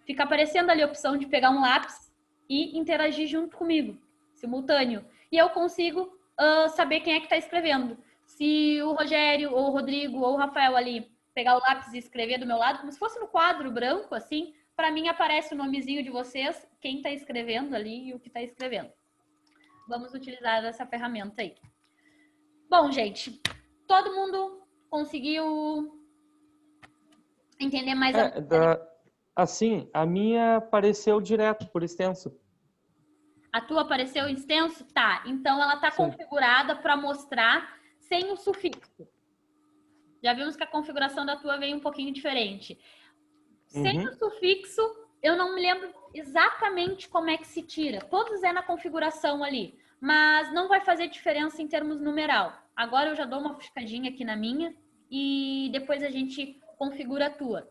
Fica aparecendo ali a opção de pegar um lápis e interagir junto comigo, simultâneo. E eu consigo saber quem é que está escrevendo. Se o Rogério, ou o Rodrigo, ou o Rafael ali pegar o lápis e escrever do meu lado, como se fosse no quadro branco, assim, para mim aparece o nomezinho de vocês, quem está escrevendo ali e o que está escrevendo. Vamos utilizar essa ferramenta aí. Bom, gente, todo mundo conseguiu entender mais Assim, a minha apareceu direto, por extenso. A tua apareceu em extenso? Tá. Então, ela está configurada para mostrar sem o sufixo. Já vimos que a configuração da tua veio um pouquinho diferente. Sem o sufixo, eu não me lembro exatamente como é que se tira. Todos é na configuração ali. Mas não vai fazer diferença em termos numeral. Agora eu já dou uma fuxicadinha aqui na minha e depois a gente configura a tua.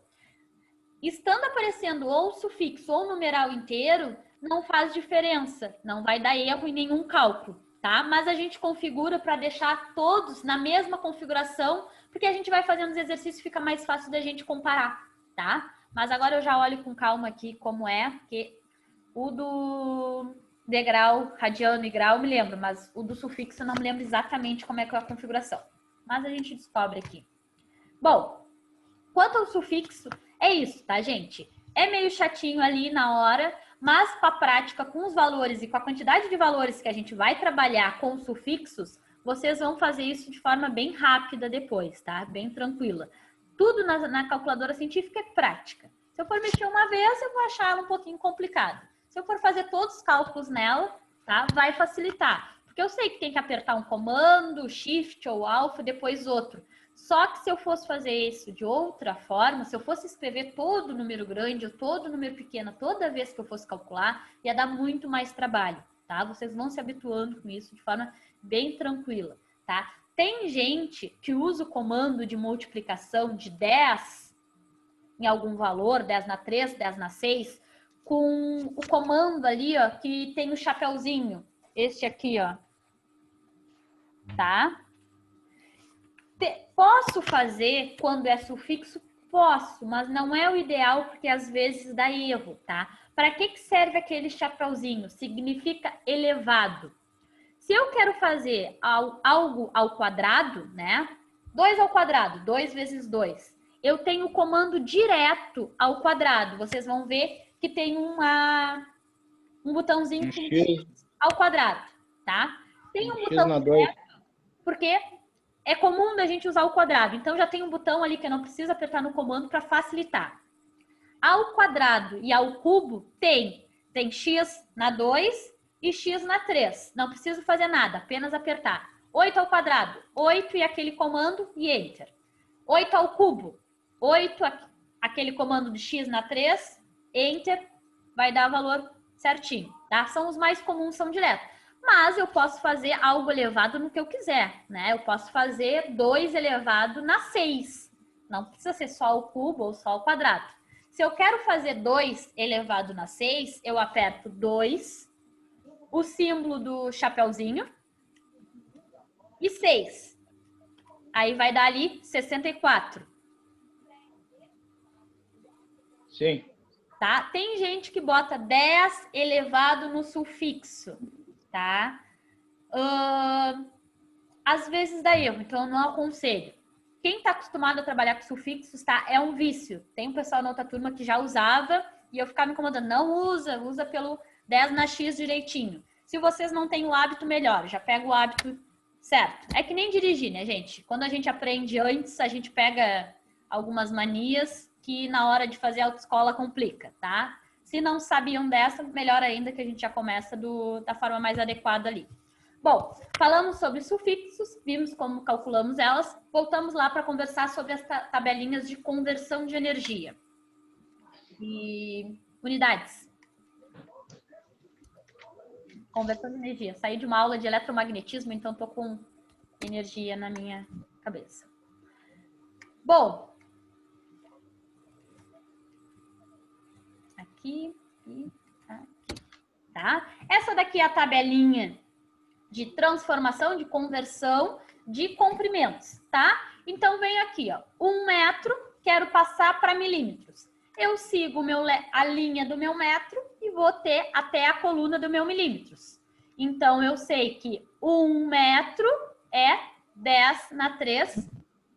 Estando aparecendo ou sufixo ou numeral inteiro, não faz diferença. Não vai dar erro em nenhum cálculo, tá? Mas a gente configura para deixar todos na mesma configuração, porque a gente vai fazendo os exercícios e fica mais fácil da gente comparar, tá? Mas agora eu já olho com calma aqui como é, porque o do degrau, radiano e grau eu me lembro, mas o do sufixo eu não me lembro exatamente como é que é a configuração. Mas a gente descobre aqui. Bom, quanto ao sufixo, é isso, tá, gente? É meio chatinho ali na hora, mas com a prática, com os valores e com a quantidade de valores que a gente vai trabalhar com os sufixos, vocês vão fazer isso de forma bem rápida depois, tá? Bem tranquila. Tudo na calculadora científica é prática. Se eu for mexer uma vez, eu vou achar ela um pouquinho complicada. Se eu for fazer todos os cálculos nela, tá? Vai facilitar. Porque eu sei que tem que apertar um comando, shift ou alfa, depois outro. Só que se eu fosse fazer isso de outra forma, se eu fosse escrever todo o número grande ou todo o número pequeno toda vez que eu fosse calcular, ia dar muito mais trabalho, tá? Vocês vão se habituando com isso de forma bem tranquila, tá? Tem gente que usa o comando de multiplicação de 10 em algum valor, 10 na 3, 10 na 6, com o comando ali, ó, que tem o chapeuzinho. Este aqui, ó. Tá? Posso fazer quando é sufixo? Posso, mas não é o ideal porque às vezes dá erro, tá? Para que serve aquele chapeuzinho? Significa elevado. Se eu quero fazer algo ao quadrado, né? 2 ao quadrado, 2 vezes 2. Eu tenho o comando direto ao quadrado. Vocês vão ver que tem um botãozinho com X ao quadrado, tá? Tem um botão direto, porque é comum da gente usar o quadrado. Então, já tem um botão ali que eu não preciso apertar no comando para facilitar. Ao quadrado e ao cubo, tem X na 2 e X na 3. Não preciso fazer nada, apenas apertar. 8 ao quadrado, 8 e aquele comando e Enter. 8 ao cubo, 8, aquele comando de X na 3, Enter, vai dar valor certinho, tá? São os mais comuns, são direto. Mas eu posso fazer algo elevado no que eu quiser, né? Eu posso fazer 2 elevado na 6. Não precisa ser só o cubo ou só o quadrado. Se eu quero fazer 2 elevado na 6, eu aperto 2, o símbolo do chapeuzinho e 6. Aí vai dar ali 64. Sim. Tá? Tem gente que bota 10 elevado no sufixo, tá? às vezes dá erro, então eu não aconselho. Quem está acostumado a trabalhar com sufixos, tá? É um vício. Tem um pessoal na outra turma que já usava e eu ficava me incomodando. Não usa pelo 10 na X direitinho. Se vocês não têm o hábito, melhor. Já pega o hábito certo. É que nem dirigir, né, gente? Quando a gente aprende antes, a gente pega algumas manias que na hora de fazer a autoescola complica, tá? Se não sabiam dessa, melhor ainda que a gente já começa da forma mais adequada ali. Bom, falamos sobre sufixos, vimos como calculamos elas, voltamos lá para conversar sobre as tabelinhas de conversão de energia e unidades. Conversão de energia. Saí de uma aula de eletromagnetismo, então estou com energia na minha cabeça. Bom, aqui e aqui, tá? Essa daqui é a tabelinha de transformação, de conversão de comprimentos, tá? Então, vem aqui, ó, 1 metro, quero passar para milímetros. Eu sigo a linha do meu metro e vou ter até a coluna do meu milímetros. Então, eu sei que 1 metro é 10 na 3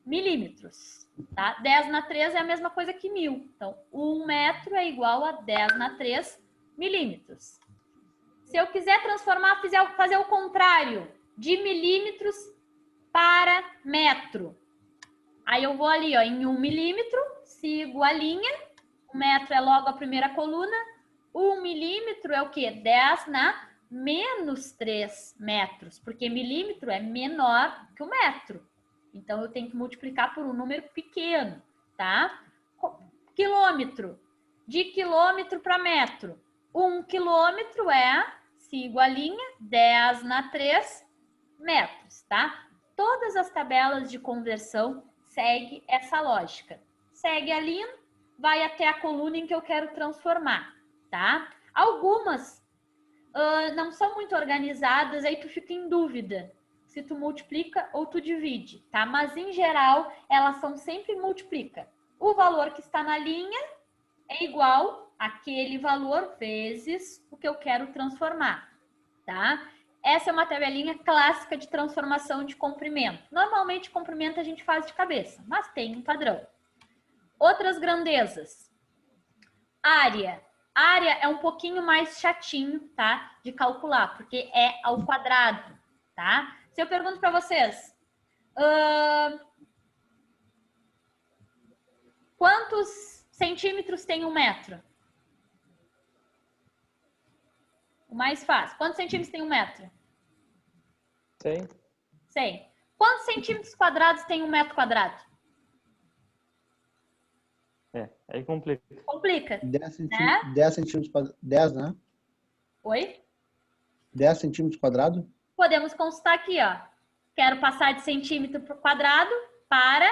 milímetros, tá? 10 na 3 é a mesma coisa que 1000. Então, 1 metro é igual a 10 na 3 milímetros. Se eu quiser transformar, fazer o contrário, de milímetros para metro. Aí eu vou ali, ó, em 1 milímetro, sigo a linha, 1 metro é logo a primeira coluna, 1 milímetro é o quê? 10 na menos 3 metros, porque milímetro é menor que o metro. Então, eu tenho que multiplicar por um número pequeno, tá? Quilômetro, de quilômetro para metro. 1 quilômetro sigo a linha, 10 na 3 metros, tá? Todas as tabelas de conversão seguem essa lógica. Segue a linha, vai até a coluna em que eu quero transformar, tá? Algumas não são muito organizadas, aí tu fica em dúvida se tu multiplica ou tu divide, tá? Mas, em geral, elas são sempre multiplica. O valor que está na linha é igual àquele valor vezes o que eu quero transformar, tá? Essa é uma tabelinha clássica de transformação de comprimento. Normalmente, comprimento a gente faz de cabeça, mas tem um padrão. Outras grandezas. Área. Área é um pouquinho mais chatinho, tá? De calcular, porque é ao quadrado, tá? Se eu pergunto para vocês, quantos centímetros tem 1 metro? O mais fácil. Quantos centímetros tem 1 metro? 100. 100. Quantos centímetros quadrados tem 1 metro quadrado? Aí complica. Complica. 10 né? centímetros quadrados. 10, né? Oi? 10 centímetros quadrados? Podemos consultar aqui, ó. Quero passar de centímetro quadrado para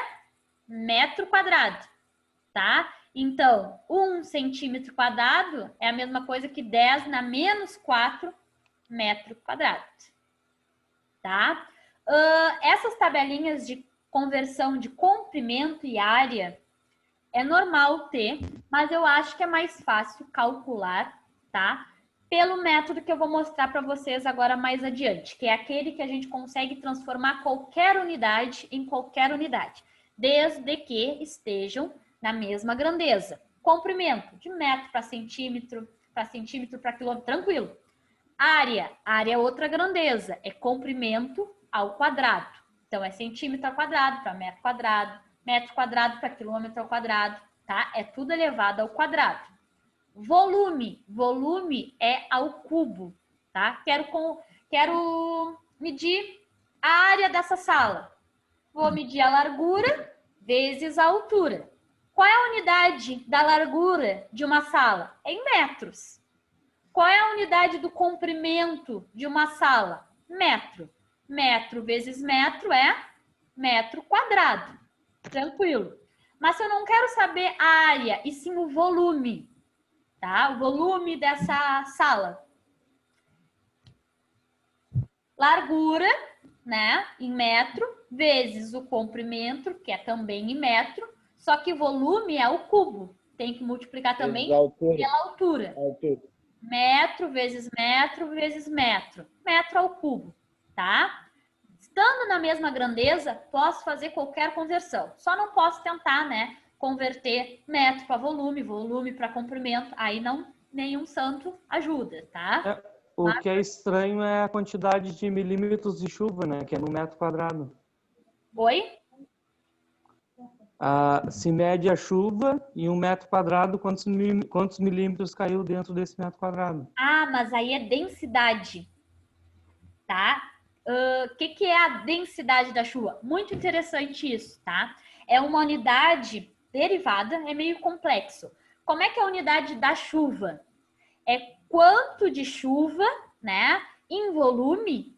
metro quadrado, tá? Então, 1 centímetro quadrado é a mesma coisa que 10 na menos 4 metro quadrado, tá? Essas tabelinhas de conversão de comprimento e área é normal ter, mas eu acho que é mais fácil calcular, tá? Pelo método que eu vou mostrar para vocês agora mais adiante, que é aquele que a gente consegue transformar qualquer unidade em qualquer unidade, desde que estejam na mesma grandeza. Comprimento, de metro para centímetro para quilômetro, tranquilo. Área é outra grandeza, é comprimento ao quadrado. Então, é centímetro ao quadrado para metro quadrado para quilômetro ao quadrado, tá? É tudo elevado ao quadrado. Volume é ao cubo, tá? Quero medir a área dessa sala. Vou medir a largura vezes a altura. Qual é a unidade da largura de uma sala? É em metros. Qual é a unidade do comprimento de uma sala? Metro. Metro vezes metro é metro quadrado. Tranquilo. Mas se eu não quero saber a área, e sim o volume, tá? O volume dessa sala. Largura, né? Em metro, vezes o comprimento, que é também em metro, só que volume é o cubo. Tem que multiplicar também pela altura. Metro vezes metro vezes metro. Metro ao cubo, tá? Estando na mesma grandeza, posso fazer qualquer conversão. Só não posso tentar, né, converter metro para volume, volume para comprimento. Aí não, nenhum santo ajuda, tá? O que é estranho é a quantidade de milímetros de chuva, né? Que é no metro quadrado. Oi? Se mede a chuva em 1 metro quadrado, quantos milímetros caiu dentro desse metro quadrado? Ah, mas aí é densidade, tá? O que é a densidade da chuva? Muito interessante isso, tá? É uma unidade derivada, é meio complexo. Como é que é a unidade da chuva? É quanto de chuva, né, em volume,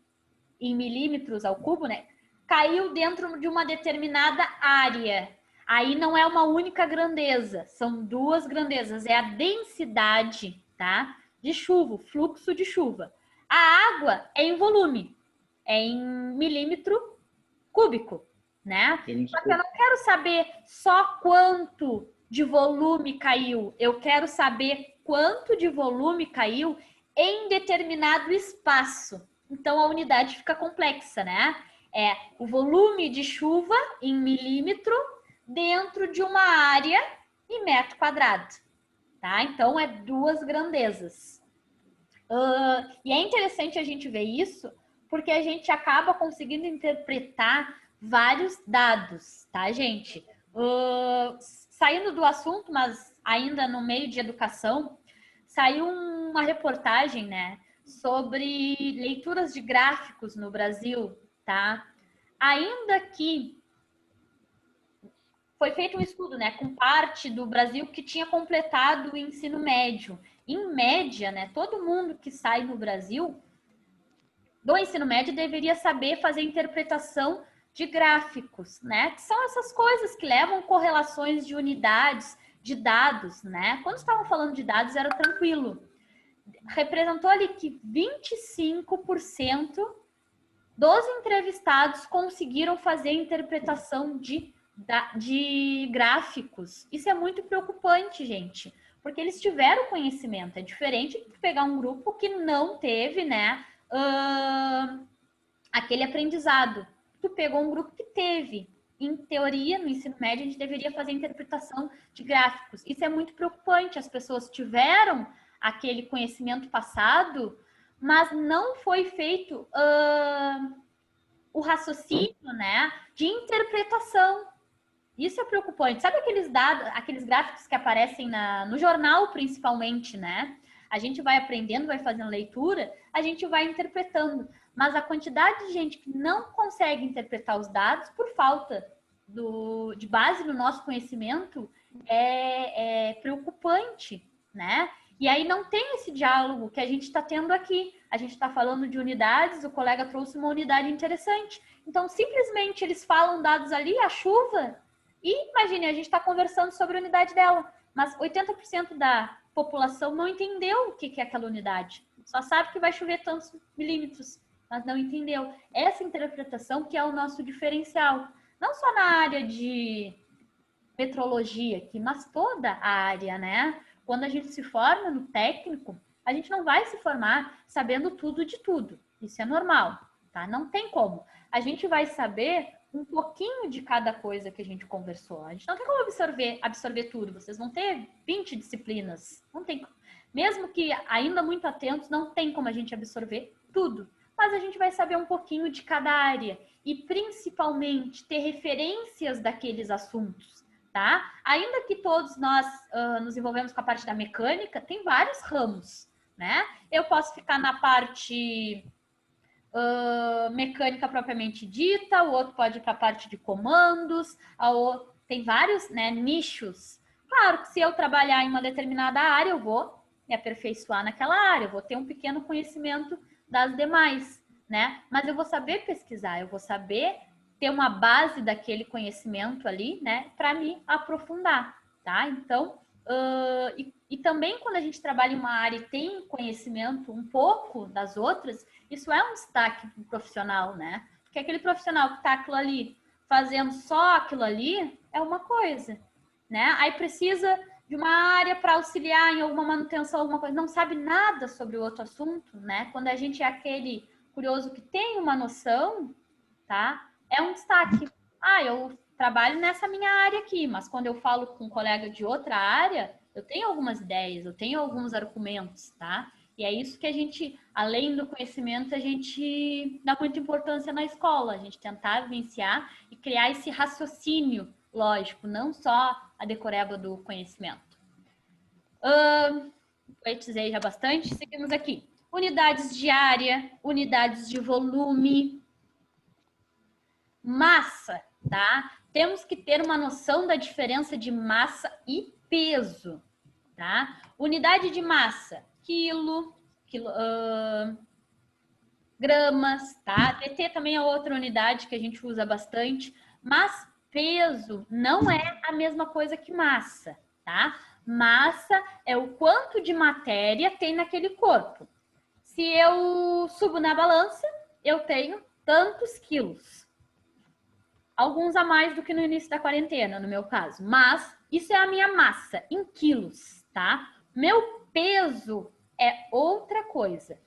em milímetros ao cubo, né, caiu dentro de uma determinada área. Aí não é uma única grandeza, são duas grandezas, é a densidade, tá, de chuva, o fluxo de chuva. A água é em volume, é em milímetro cúbico, né? Só que eu não quero saber só quanto de volume caiu, eu quero saber quanto de volume caiu em determinado espaço. Então a unidade fica complexa, né? É o volume de chuva em milímetro dentro de uma área em metro quadrado, tá? Então é duas grandezas. E é interessante a gente ver isso, porque a gente acaba conseguindo interpretar vários dados, tá, gente? Saindo do assunto, mas ainda no meio de educação, saiu uma reportagem, né, sobre leituras de gráficos no Brasil, tá? Ainda que foi feito um estudo, né, com parte do Brasil que tinha completado o ensino médio. Em média, né, todo mundo que sai no Brasil do ensino médio deveria saber fazer interpretação de gráficos, né? Que são essas coisas que levam correlações de unidades, de dados, né? Quando estavam falando de dados era tranquilo. Representou ali que 25% dos entrevistados conseguiram fazer interpretação de gráficos. Isso é muito preocupante, gente, porque eles tiveram conhecimento. É diferente de pegar um grupo que não teve, né, aquele aprendizado. Tu pegou um grupo que teve. Em teoria, no ensino médio, a gente deveria fazer interpretação de gráficos. Isso é muito preocupante. As pessoas tiveram aquele conhecimento passado, mas não foi feito o raciocínio, né, de interpretação. Isso é preocupante. Sabe aqueles dados, aqueles gráficos que aparecem no jornal, principalmente, né? A gente vai aprendendo, vai fazendo leitura, a gente vai interpretando. Mas a quantidade de gente que não consegue interpretar os dados por falta de base no nosso conhecimento é preocupante, né? E aí não tem esse diálogo que a gente está tendo aqui. A gente está falando de unidades, o colega trouxe uma unidade interessante. Então, simplesmente eles falam dados ali, a chuva, e imagine, a gente está conversando sobre a unidade dela, mas 80% da população não entendeu o que é aquela unidade. Só sabe que vai chover tantos milímetros, mas não entendeu. Essa interpretação que é o nosso diferencial. Não só na área de metrologia aqui, mas toda a área, né? Quando a gente se forma no técnico, a gente não vai se formar sabendo tudo de tudo. Isso é normal, tá? Não tem como. A gente vai saber um pouquinho de cada coisa que a gente conversou. A gente não tem como absorver tudo. Vocês vão ter 20 disciplinas. Não tem. Mesmo que ainda muito atentos, não tem como a gente absorver tudo. Mas a gente vai saber um pouquinho de cada área. E, principalmente, ter referências daqueles assuntos, tá? Ainda que todos nós nos envolvemos com a parte da mecânica, tem vários ramos, né? Eu posso ficar na parte mecânica propriamente dita, o outro pode ir para a parte de comandos, tem vários, né, nichos. Claro que se eu trabalhar em uma determinada área, eu vou me aperfeiçoar naquela área, eu vou ter um pequeno conhecimento das demais, né? Mas eu vou saber pesquisar, eu vou saber ter uma base daquele conhecimento ali, né, para me aprofundar, tá? Então, e também quando a gente trabalha em uma área e tem conhecimento um pouco das outras, isso é um destaque pro profissional, né? Porque aquele profissional que está aquilo ali, fazendo só aquilo ali, é uma coisa, né? Aí precisa de uma área para auxiliar em alguma manutenção, alguma coisa, não sabe nada sobre o outro assunto, né? Quando a gente é aquele curioso que tem uma noção, tá? É um destaque. Ah, eu trabalho nessa minha área aqui, mas quando eu falo com um colega de outra área, eu tenho algumas ideias, eu tenho alguns argumentos, tá? E é isso que a gente, além do conhecimento, a gente dá muita importância na escola, a gente tentar vivenciar e criar esse raciocínio lógico, não só a decoreba do conhecimento. Poetizei já bastante, seguimos aqui. Unidades de área, unidades de volume, massa, tá? Temos que ter uma noção da diferença de massa e peso, tá? Unidade de massa, gramas, tá? DT também é outra unidade que a gente usa bastante, mas peso não é a mesma coisa que massa, tá? Massa é o quanto de matéria tem naquele corpo. Se eu subo na balança, eu tenho tantos quilos. Alguns a mais do que no início da quarentena, no meu caso. Mas isso é a minha massa, em quilos, tá? Meu peso é outra coisa.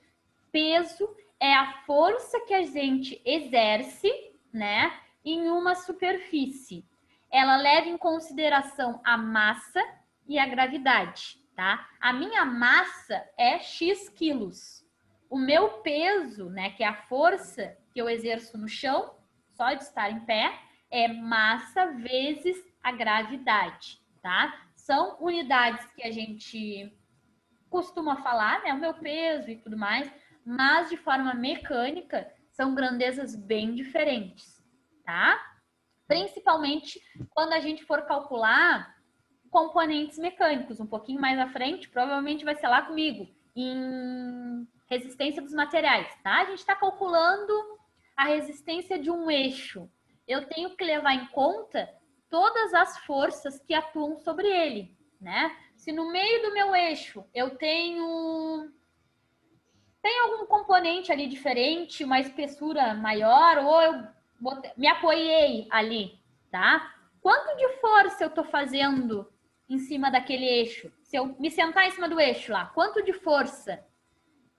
Peso é a força que a gente exerce, né, em uma superfície. Ela leva em consideração a massa e a gravidade, tá? A minha massa é X quilos. O meu peso, né, que é a força que eu exerço no chão, só de estar em pé, é massa vezes a gravidade, tá? São unidades que a gente costuma falar, né, o meu peso e tudo mais, mas de forma mecânica são grandezas bem diferentes, tá? Principalmente quando a gente for calcular componentes mecânicos, um pouquinho mais à frente, provavelmente vai ser lá comigo, em resistência dos materiais, tá? A gente está calculando a resistência de um eixo. Eu tenho que levar em conta todas as forças que atuam sobre ele, né? Se no meio do meu eixo eu tenho algum componente ali diferente, uma espessura maior, ou eu me apoiei ali, tá? Quanto de força eu tô fazendo em cima daquele eixo? Se eu me sentar em cima do eixo lá, quanto de força?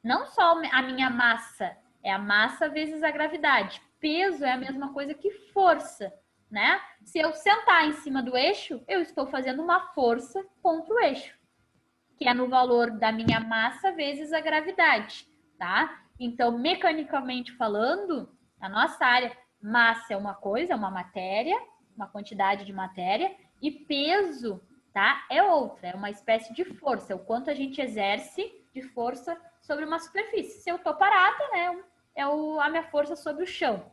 Não só a minha massa, é a massa vezes a gravidade. Peso é a mesma coisa que força, né? Se eu sentar em cima do eixo, eu estou fazendo uma força contra o eixo, que é no valor da minha massa vezes a gravidade, tá? Então, mecanicamente falando, na nossa área, massa é uma coisa, é uma matéria, uma quantidade de matéria, e peso, tá? É outra, é uma espécie de força, é o quanto a gente exerce de força sobre uma superfície. Se eu tô parada, né, é a minha força sobre o chão.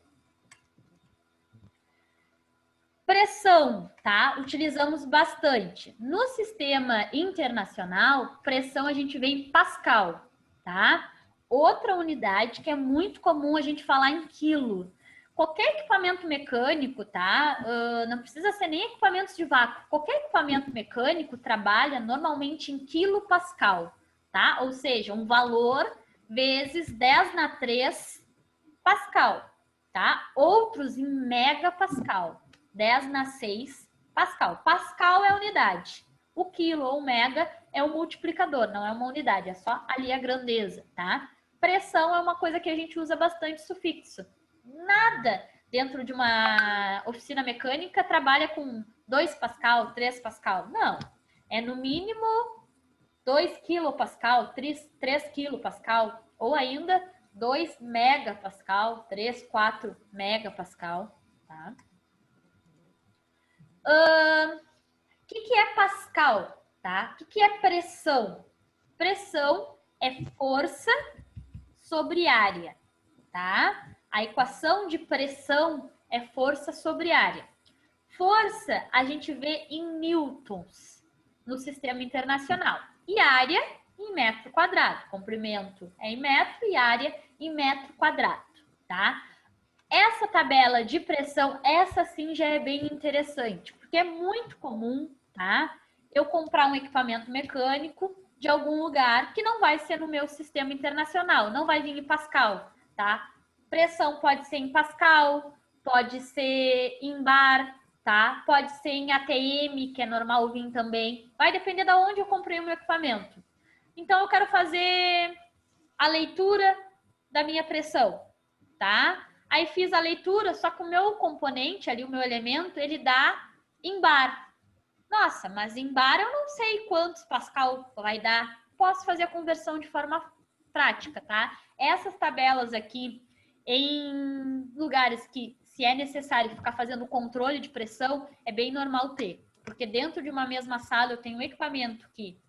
Pressão, tá? Utilizamos bastante. No sistema internacional, pressão a gente vê em Pascal, tá? Outra unidade que é muito comum a gente falar em quilo. Qualquer equipamento mecânico, tá? Não precisa ser nem equipamentos de vácuo. Qualquer equipamento mecânico trabalha normalmente em quilopascal, tá? Ou seja, um valor vezes 10 na 3 Pascal, tá? Outros em megapascal. 10 na 6 Pascal. Pascal é a unidade. O quilo ou mega é o multiplicador, não é uma unidade, é só ali a grandeza, tá? Pressão é uma coisa que a gente usa bastante sufixo. Nada dentro de uma oficina mecânica trabalha com 2 Pascal, 3 Pascal. Não. É no mínimo 2 quilopascal, 3 quilopascal, ou ainda 2 megapascal, 3, 4 megapascal, tá? O que é Pascal, tá? O que é pressão? Pressão é força sobre área, tá? A equação de pressão é força sobre área. Força a gente vê em newtons no sistema internacional. E área em metro quadrado. Comprimento é em metro e área em metro quadrado, tá? Essa tabela de pressão, essa sim já é bem interessante, porque é muito comum, tá? Eu comprar um equipamento mecânico de algum lugar que não vai ser no meu sistema internacional, não vai vir em Pascal, tá? Pressão pode ser em Pascal, pode ser em bar, tá? Pode ser em ATM, que é normal vir também. Vai depender de onde eu comprei o meu equipamento. Então, eu quero fazer a leitura da minha pressão, tá? Aí fiz a leitura, só que o meu componente ali, o meu elemento, ele dá em bar. Nossa, mas em bar eu não sei quantos Pascal vai dar. Posso fazer a conversão de forma prática, tá? Essas tabelas aqui, em lugares que, se é necessário ficar fazendo controle de pressão, é bem normal ter. Porque dentro de uma mesma sala eu tenho um equipamento que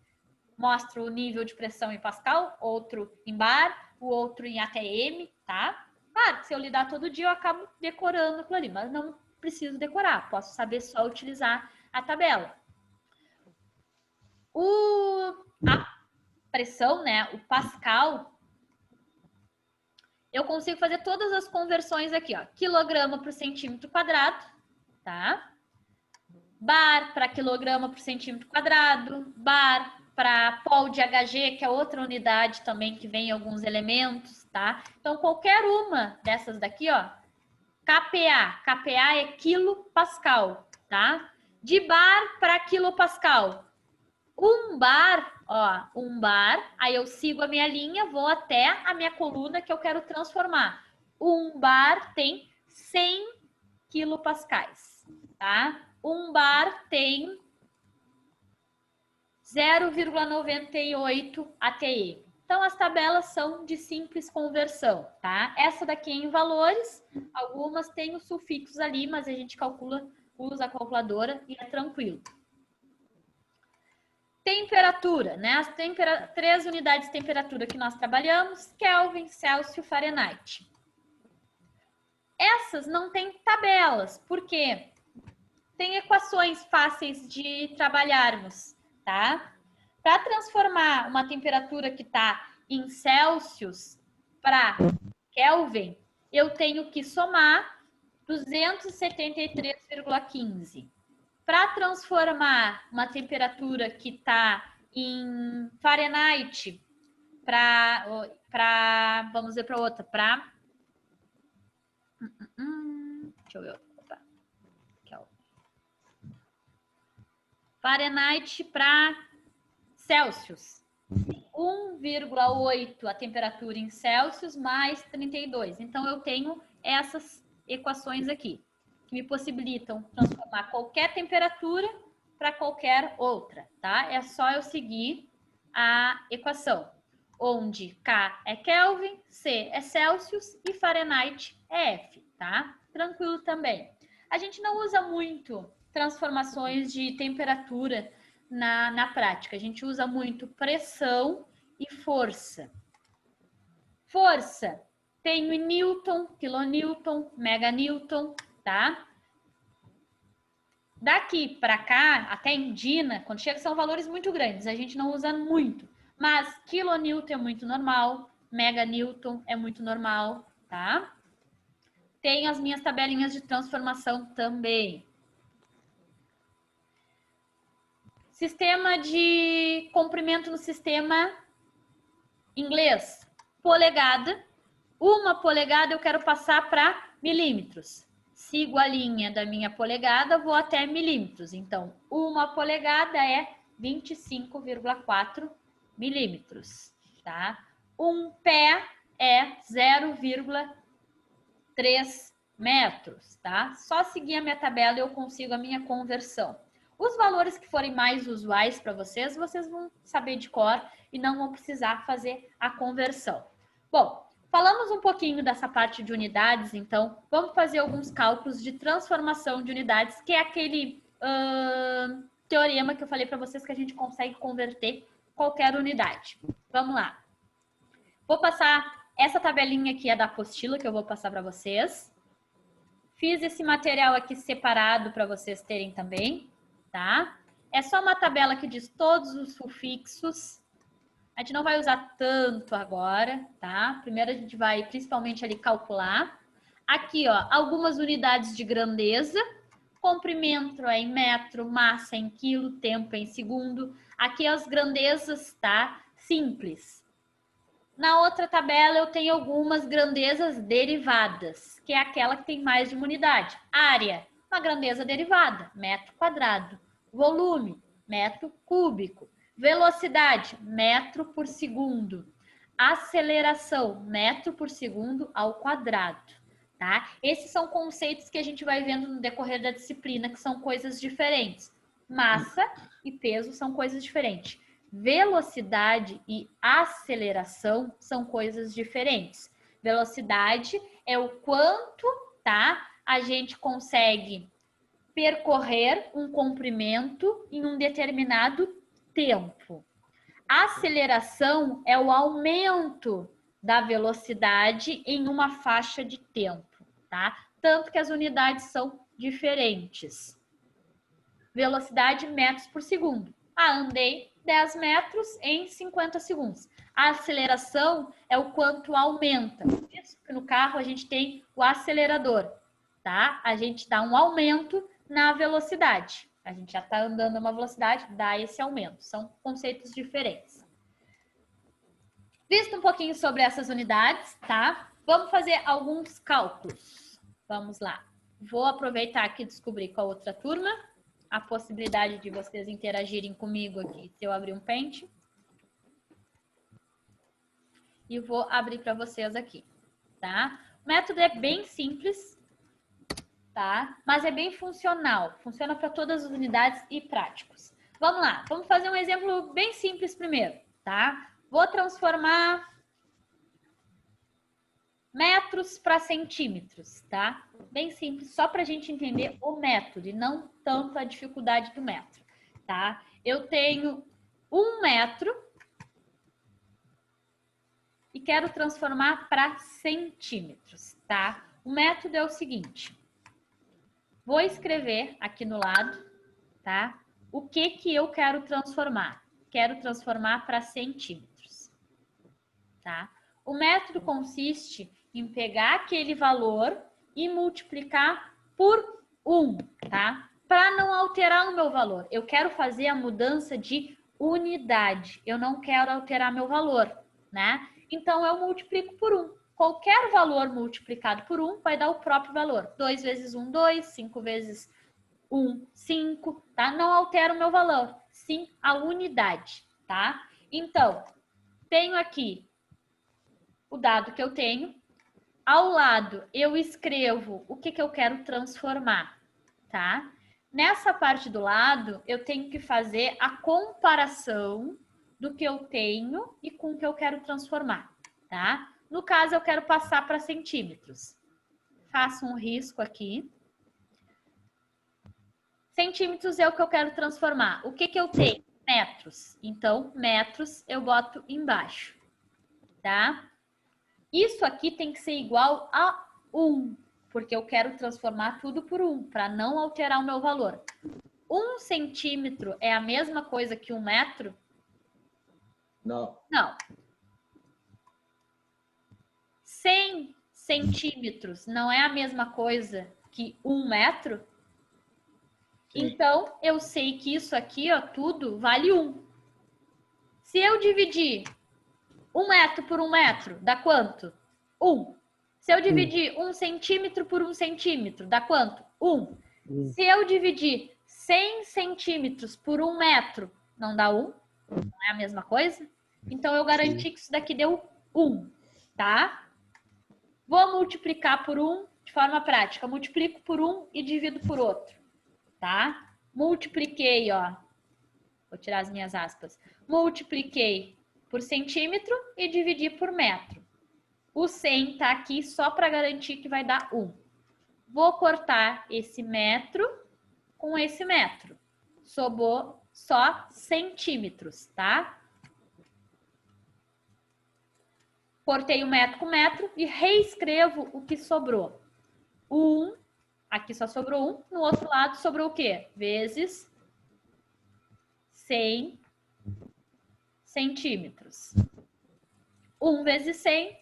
mostra o nível de pressão em Pascal, outro em bar, o outro em ATM, tá? Claro, se eu lidar todo dia eu acabo decorando aquilo ali, mas não preciso decorar, posso saber só utilizar a tabela. A pressão, né, o Pascal, eu consigo fazer todas as conversões aqui, ó. Quilograma por centímetro quadrado, tá? Bar para quilograma por centímetro quadrado, bar para pol de HG, que é outra unidade também que vem em alguns elementos, tá? Então, qualquer uma dessas daqui, ó, KPA é quilopascal, tá? De bar para quilopascal. Um bar, aí eu sigo a minha linha, vou até a minha coluna que eu quero transformar. Um bar tem 100 quilopascais, tá? Um bar tem 0,98 ATE. Então, as tabelas são de simples conversão, tá? Essa daqui é em valores, algumas têm os sufixos ali, mas a gente calcula, usa a calculadora e é tranquilo. Temperatura, né? As 3 unidades de temperatura que nós trabalhamos, Kelvin, Celsius, Fahrenheit. Essas não têm tabelas, por quê? Tem equações fáceis de trabalharmos, tá? Para transformar uma temperatura que está em Celsius para Kelvin, eu tenho que somar 273,15. Para transformar uma temperatura que está em Fahrenheit vamos ver para outra, deixa eu ver. Opa. Fahrenheit para Celsius. 1,8 a temperatura em Celsius mais 32. Então, eu tenho essas equações aqui, que me possibilitam transformar qualquer temperatura para qualquer outra, tá? É só eu seguir a equação, onde K é Kelvin, C é Celsius e Fahrenheit é F, tá? Tranquilo também. A gente não usa muito transformações de temperatura na prática. A gente usa muito pressão e força. Força, tenho em Newton, quilonewton, meganewton, tá? Daqui para cá, até em Dina, quando chega, são valores muito grandes, a gente não usa muito. Mas quilonewton é muito normal, meganewton é muito normal, tá? Tenho as minhas tabelinhas de transformação também. Sistema de comprimento no sistema inglês. Polegada. Uma polegada eu quero passar para milímetros. Sigo a linha da minha polegada, vou até milímetros. Então, uma polegada é 25,4 milímetros, tá? Um pé é 0,3 metros, tá? Só seguir a minha tabela e eu consigo a minha conversão. Os valores que forem mais usuais para vocês, vocês vão saber de cor e não vão precisar fazer a conversão. Bom, falamos um pouquinho dessa parte de unidades, então vamos fazer alguns cálculos de transformação de unidades, que é aquele teorema que eu falei para vocês que a gente consegue converter qualquer unidade. Vamos lá. Vou passar essa tabelinha aqui, é da apostila que eu vou passar para vocês. Fiz esse material aqui separado para vocês terem também, tá? É só uma tabela que diz todos os sufixos. A gente não vai usar tanto agora, tá? Primeiro a gente vai principalmente ali calcular. Aqui, ó, algumas unidades de grandeza. Comprimento é em metro, massa é em quilo, tempo é em segundo. Aqui as grandezas, tá? Simples. Na outra tabela eu tenho algumas grandezas derivadas, que é aquela que tem mais de uma unidade. Área, uma grandeza derivada, metro quadrado. Volume, metro cúbico. Velocidade, metro por segundo. Aceleração, metro por segundo ao quadrado. tá? Esses são conceitos que a gente vai vendo no decorrer da disciplina, que são coisas diferentes. Massa e peso são coisas diferentes. Velocidade e aceleração são coisas diferentes. Velocidade é o quanto, tá? A gente consegue percorrer um comprimento em um determinado tempo. Aceleração é o aumento da velocidade em uma faixa de tempo, tá? Tanto que as unidades são diferentes. Velocidade metros por segundo. Andei 10 metros em 50 segundos. A aceleração é o quanto aumenta. Isso que no carro a gente tem o acelerador, tá? A gente dá um aumento na velocidade. A gente já está andando a uma velocidade, dá esse aumento. São conceitos diferentes. Visto um pouquinho sobre essas unidades, tá? Vamos fazer alguns cálculos. Vamos lá. Vou aproveitar aqui e descobrir com a outra turma a possibilidade de vocês interagirem comigo aqui, se eu abrir um pente. E vou abrir para vocês aqui, tá? O método é bem simples, tá? Mas é bem funcional. Funciona para todas as unidades e práticos. Vamos lá, vamos fazer um exemplo bem simples primeiro, tá? Vou transformar metros para centímetros, tá? Bem simples, só para a gente entender o método e não tanto a dificuldade do metro, tá? Eu tenho 1 metro e quero transformar para centímetros, tá? O método é o seguinte. Vou escrever aqui no lado, tá? O que eu quero transformar? Quero transformar para centímetros, tá? O método consiste em pegar aquele valor e multiplicar por 1, tá? Para não alterar o meu valor. Eu quero fazer a mudança de unidade. Eu não quero alterar meu valor, né? Então, eu multiplico por 1. Qualquer valor multiplicado por 1 vai dar o próprio valor. 2 vezes 1, 2. 5 vezes 1, 5, tá? Não altera o meu valor, sim a unidade, tá? Então, tenho aqui o dado que eu tenho. Ao lado, eu escrevo o que eu quero transformar, tá? Nessa parte do lado, eu tenho que fazer a comparação do que eu tenho e com o que eu quero transformar, tá? No caso, eu quero passar para centímetros. Faço um risco aqui. Centímetros é o que eu quero transformar. O que eu tenho? Metros. Então, metros eu boto embaixo, tá? Isso aqui tem que ser igual a 1, porque eu quero transformar tudo por 1, para não alterar o meu valor. 1 centímetro é a mesma coisa que 1 metro? Não. Não. 100 centímetros não é a mesma coisa que 1 metro? Sim. Então, eu sei que isso aqui, ó, tudo vale 1. Se eu dividir 1 metro por 1 metro, dá quanto? 1. Se eu dividir 1 centímetro por 1 centímetro, dá quanto? 1. Se eu dividir 100 centímetros por 1 metro, não dá 1? Não é a mesma coisa? Então, eu garanti que isso daqui deu 1, tá? Vou multiplicar por 1 de forma prática. Multiplico por 1 e divido por outro, tá? Multipliquei, ó. Vou tirar as minhas aspas. Multipliquei por centímetro e dividi por metro. O 100 tá aqui só para garantir que vai dar 1. Vou cortar esse metro com esse metro. Sobrou só centímetros, tá? Cortei o metro com metro e reescrevo o que sobrou. 1, aqui só sobrou 1, no outro lado sobrou o quê? Vezes 100 centímetros. 1 vezes 100,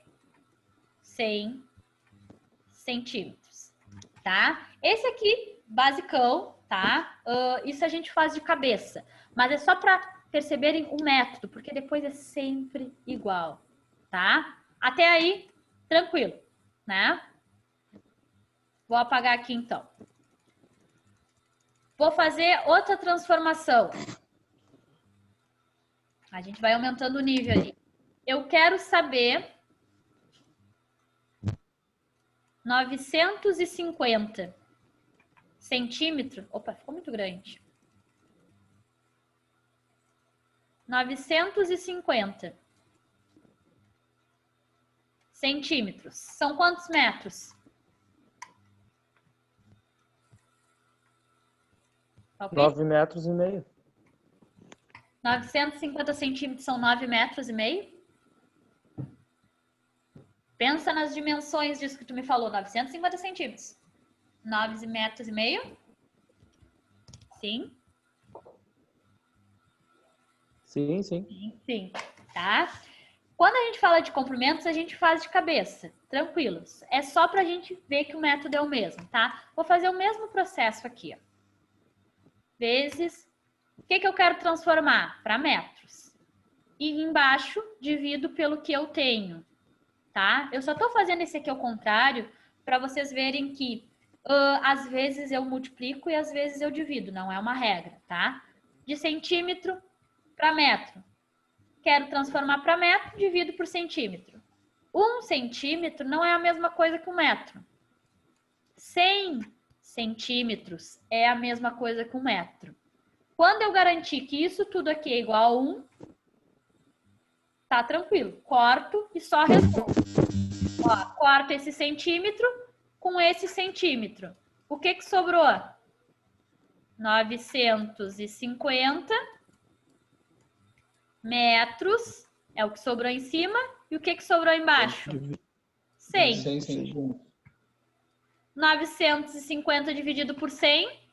100 centímetros, tá? Esse aqui, basicão, tá? Isso a gente faz de cabeça, mas é só para perceberem o método, porque depois é sempre igual, tá? Até aí, tranquilo, né? Vou apagar aqui, então. Vou fazer outra transformação. A gente vai aumentando o nível ali. Eu quero saber 950 centímetros. Opa, ficou muito grande. 950 centímetros. São quantos metros? Ok? 9,5 metros. 950 centímetros são 9,5 metros. Pensa nas dimensões disso que tu me falou. 950 centímetros. 9,5 metros. Sim. Sim. Sim, tá? Quando a gente fala de comprimentos, a gente faz de cabeça, tranquilos. É só pra gente ver que o método é o mesmo, tá? Vou fazer o mesmo processo aqui, ó. Vezes, o que eu quero transformar? Para metros. E embaixo, divido pelo que eu tenho, tá? Eu só tô fazendo esse aqui ao contrário, para vocês verem que às vezes eu multiplico e às vezes eu divido, não é uma regra, tá? De centímetro para metro. Quero transformar para metro, divido por centímetro. 1 centímetro não é a mesma coisa que 1 metro. 100 centímetros é a mesma coisa que 1 metro. Quando eu garantir que isso tudo aqui é igual a 1, tá tranquilo. Corto e só resolvo. Ó, corto esse centímetro com esse centímetro. O que sobrou? 950 metros é o que sobrou em cima. E o que sobrou embaixo? 100. 100 centímetros. 950 dividido por 100.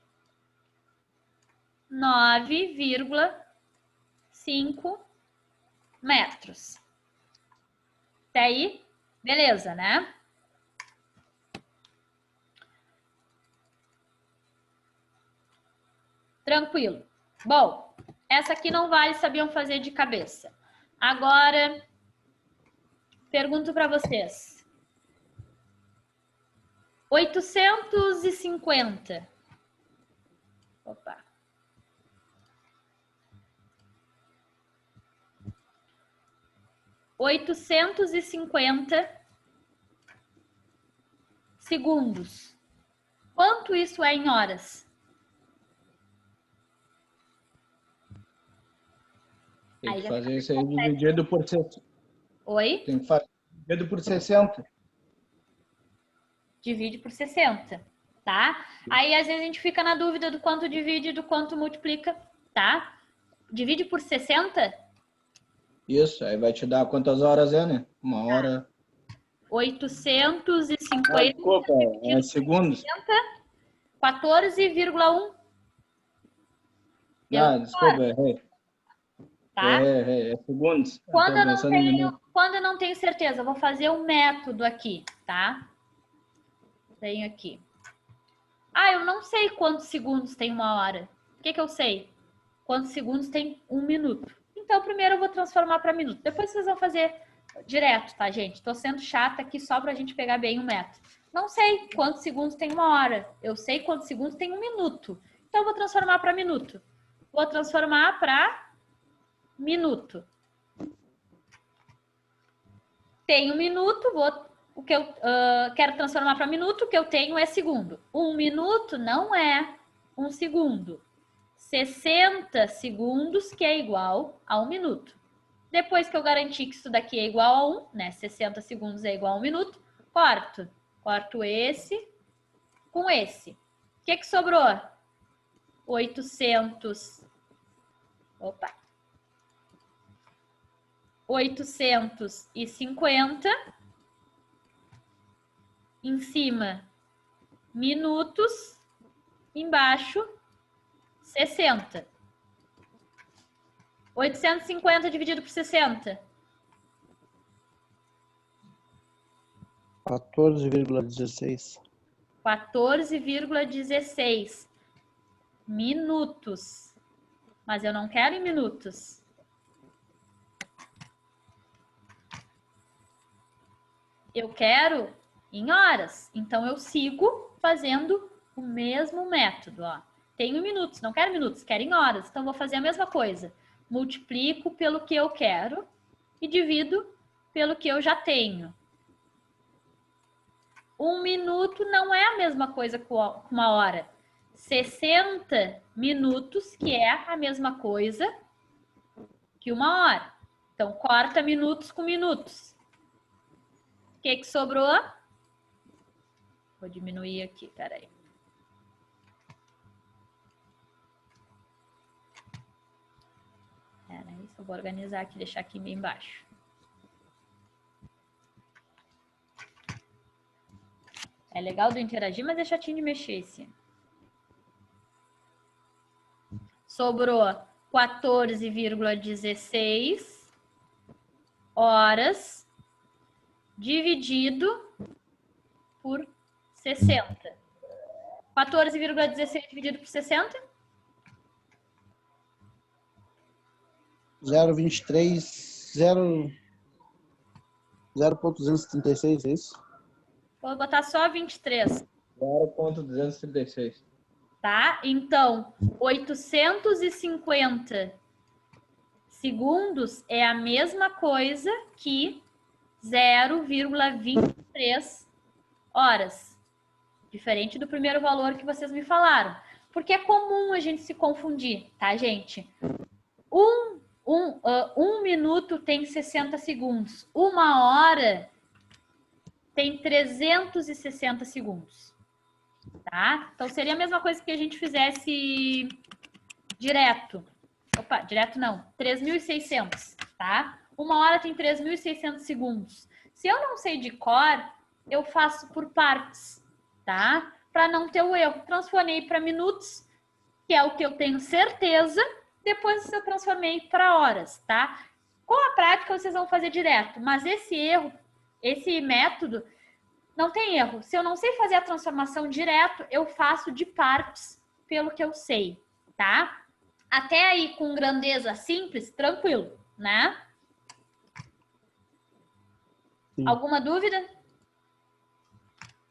9,5 metros. Até aí, beleza, né? Tranquilo. Bom, essa aqui não vale, sabiam fazer de cabeça. Agora, pergunto para vocês. 850. Opa. 850 segundos. Quanto isso é em horas? Tem que fazer isso aí dividido por 60. Oi? Tem que fazer dividido por 60. Divide por 60, tá? Aí, às vezes, a gente fica na dúvida do quanto divide e do quanto multiplica, tá? Divide por 60? Isso, aí vai te dar quantas horas é, né? 1 hora. 850 Desculpa, é segundos. 14,1. Desculpa, errei. Tá? É segundos. Quando eu não tenho certeza, eu vou fazer um método aqui, tá? Tenho aqui. Eu não sei quantos segundos tem 1 hora. O que eu sei? Quantos segundos tem 1 minuto. Então, primeiro eu vou transformar para minuto. Depois vocês vão fazer direto, tá, gente? Tô sendo chata aqui só pra gente pegar bem o método. Não sei quantos segundos tem 1 hora. Eu sei quantos segundos tem 1 minuto. Então, eu vou transformar para minuto. Vou transformar para minuto. Tem 1 minuto, o que eu quero transformar para minuto, o que eu tenho é segundo. 1 minuto não é 1 segundo. 60 segundos, que é igual a 1 minuto. Depois que eu garantir que isso daqui é igual a 1, né? 60 segundos é igual a 1 minuto, corto. Corto esse com esse. O que sobrou? 850 em cima minutos, embaixo 60. 850 dividido por 60. 14,16. 14,16 minutos. Mas eu não quero em minutos. Eu quero em horas. Então, eu sigo fazendo o mesmo método. Ó. Tenho minutos, não quero minutos, quero em horas. Então, vou fazer a mesma coisa. Multiplico pelo que eu quero e divido pelo que eu já tenho. 1 minuto não é a mesma coisa que uma hora. 60 minutos, que é a mesma coisa que uma hora. Então, corta minutos com minutos. O que sobrou? Vou diminuir aqui, peraí. Peraí, só vou organizar aqui, deixar aqui meio embaixo. É legal do interagir, mas é chatinho de mexer esse. Sobrou 14,16 horas dividido por 60. 14,16 dividido por 60? 0,23, 0,236, é isso? Vou botar só 23. 0,236. Tá? Então, 850 segundos é a mesma coisa que 0,23 horas. Diferente do primeiro valor que vocês me falaram. Porque é comum a gente se confundir, tá, gente? Um minuto tem 60 segundos. 1 hora tem 360 segundos. Tá? Então, seria a mesma coisa que a gente fizesse direto. Opa, direto não. 3.600, tá? 1 hora tem 3.600 segundos. Se eu não sei de cor, eu faço por partes, tá? Para não ter o erro. Transformei para minutos, que é o que eu tenho certeza. Depois eu transformei para horas, tá? Com a prática, vocês vão fazer direto. Mas esse erro, esse método, não tem erro. Se eu não sei fazer a transformação direto, eu faço de partes pelo que eu sei, tá? Até aí com grandeza simples, tranquilo, né? Sim. Alguma dúvida?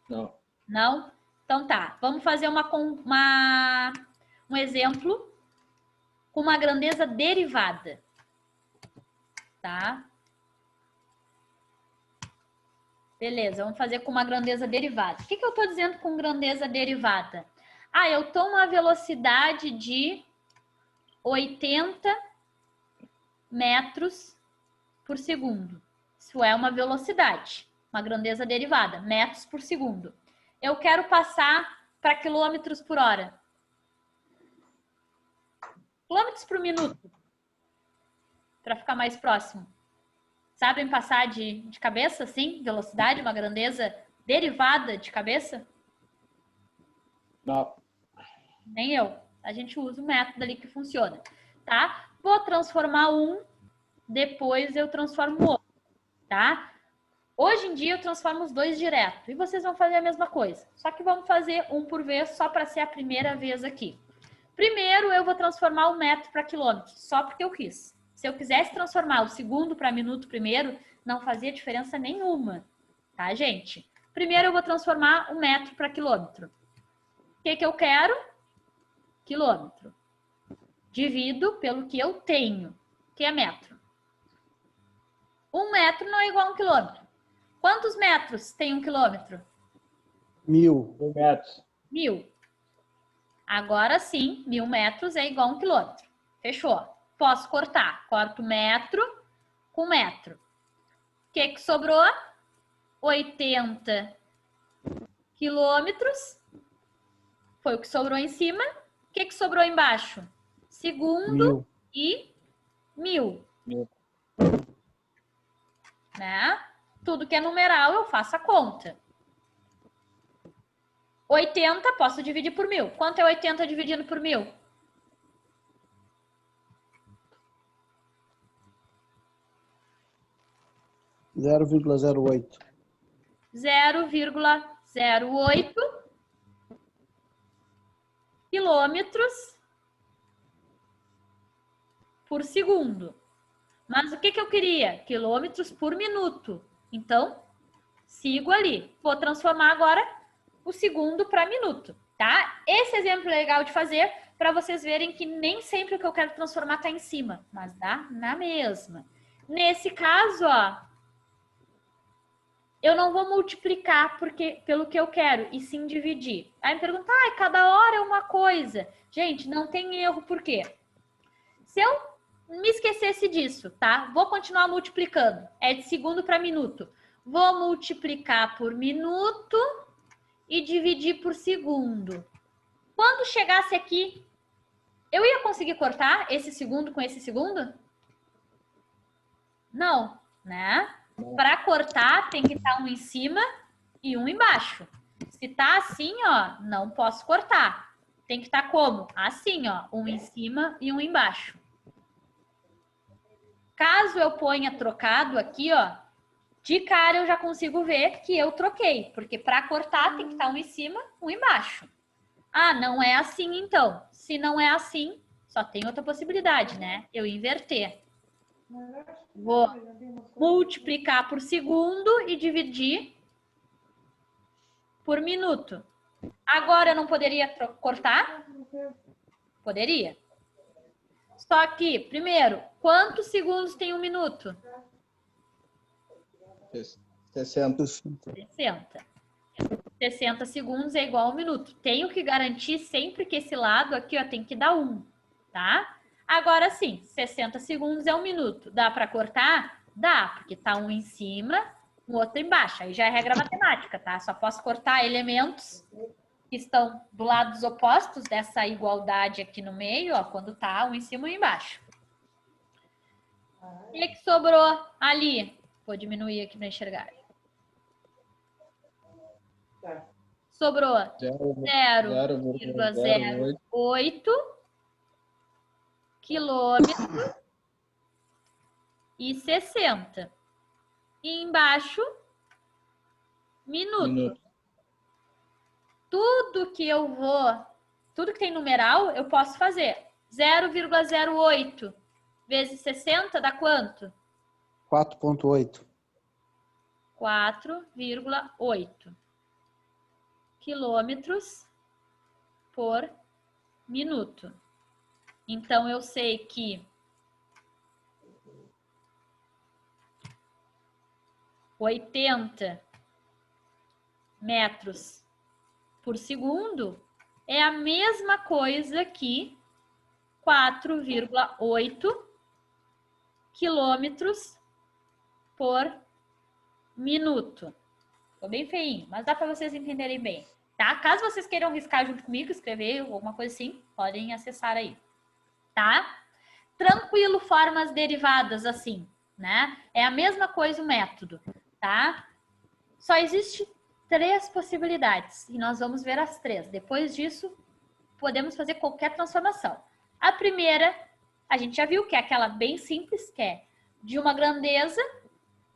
Não. Não? Então tá. Vamos fazer um exemplo com uma grandeza derivada, tá? Beleza, vamos fazer com uma grandeza derivada. O que eu estou dizendo com grandeza derivada? Ah, eu estou numa velocidade de 80 metros por segundo. Isso é uma velocidade, uma grandeza derivada, metros por segundo. Eu quero passar para quilômetros por hora. Quilômetros por minuto, para ficar mais próximo. Sabem passar de cabeça, assim? Velocidade, uma grandeza derivada de cabeça? Não. Nem eu. A gente usa o método ali que funciona, tá? Vou transformar um, depois eu transformo o outro, tá? Hoje em dia eu transformo os dois direto. E vocês vão fazer a mesma coisa. Só que vamos fazer um por vez, só para ser a primeira vez aqui. Primeiro eu vou transformar o metro para quilômetro, só porque eu quis. Se eu quisesse transformar o segundo para minuto primeiro, não fazia diferença nenhuma, tá, gente? Primeiro eu vou transformar o metro para quilômetro. O que eu quero? Quilômetro. Divido pelo que eu tenho, que é metro. 1 metro não é igual a 1 quilômetro. Quantos metros tem 1 quilômetro? 1000. 1 metro. 1000. Agora sim, 1000 metros é igual a 1 quilômetro. Fechou. Posso cortar. Corto metro com metro. O que sobrou? 80 quilômetros. Foi o que sobrou em cima. O que sobrou embaixo? Segundo 1000. e 1000. Né? Tudo que é numeral eu faço a conta. 80 posso dividir por 1000. Quanto é 80 dividido por 1000? 0,08. 0,08 quilômetros por segundo. Mas o que eu queria? Quilômetros por minuto. Então, sigo ali. Vou transformar agora o segundo para minuto, tá? Esse exemplo é legal de fazer para vocês verem que nem sempre o que eu quero transformar está em cima, mas dá na mesma. Nesse caso, ó, eu não vou multiplicar pelo que eu quero, e sim dividir. Aí me pergunta, cada hora é uma coisa. Gente, não tem erro, por quê? Se eu me esquecesse disso, tá? Vou continuar multiplicando. É de segundo para minuto. Vou multiplicar por minuto e dividir por segundo. Quando chegasse aqui, eu ia conseguir cortar esse segundo com esse segundo? Não, né? Para cortar, tem que estar um em cima e um embaixo. Se tá assim, ó, não posso cortar. Tem que estar como? Assim, ó, um em cima e um embaixo. Caso eu ponha trocado aqui, ó, de cara eu já consigo ver que eu troquei, porque para cortar tem que estar um em cima, um embaixo. Ah, não é assim então. Se não é assim, só tem outra possibilidade, né? Eu inverter. Vou multiplicar por segundo e dividir por minuto. Agora eu não poderia cortar? Poderia. Só que, primeiro, quantos segundos tem um minuto? 60. 60. 60 segundos é igual a um minuto. Tenho que garantir sempre que esse lado aqui, ó, tem que dar 1, tá? Agora sim, 60 segundos é um minuto. Dá para cortar? Dá, porque tá um em cima, um outro embaixo. Aí já é regra matemática, tá? Só posso cortar elementos que estão do lado dos opostos dessa igualdade aqui no meio, ó, quando tá um em cima e um embaixo. O que sobrou ali? Vou diminuir aqui para enxergar. Sobrou 0,08 quilômetro e 60. E embaixo, minuto. Tudo que tem numeral, eu posso fazer. 0,08 vezes 60 dá quanto? 4,8. 4,8 quilômetros por minuto. Então, eu sei que 80 metros por segundo é a mesma coisa que 4,8 quilômetros por minuto. Ficou bem feinho, mas dá para vocês entenderem bem, tá? Caso vocês queiram riscar junto comigo, escrever alguma coisa assim, podem acessar aí, tá? Tranquilo, formas derivadas assim, né? É a mesma coisa o método, tá? Só existe 3 possibilidades e nós vamos ver as 3. Depois disso, podemos fazer qualquer transformação. A primeira, a gente já viu que é aquela bem simples, que é de uma grandeza,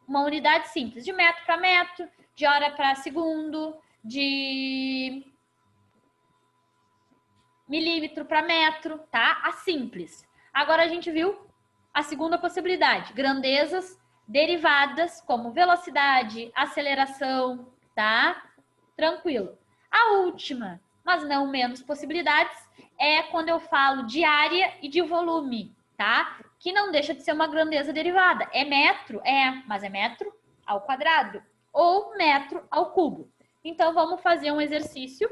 uma unidade simples, de metro para metro, de hora para segundo, de milímetro para metro, tá? A simples. Agora a gente viu a segunda possibilidade, grandezas derivadas como velocidade, aceleração, tá? Tranquilo. A última, mas não menos possibilidades, é quando eu falo de área e de volume, tá? Que não deixa de ser uma grandeza derivada. É metro? É, mas é metro ao quadrado ou metro ao cubo. Então, vamos fazer um exercício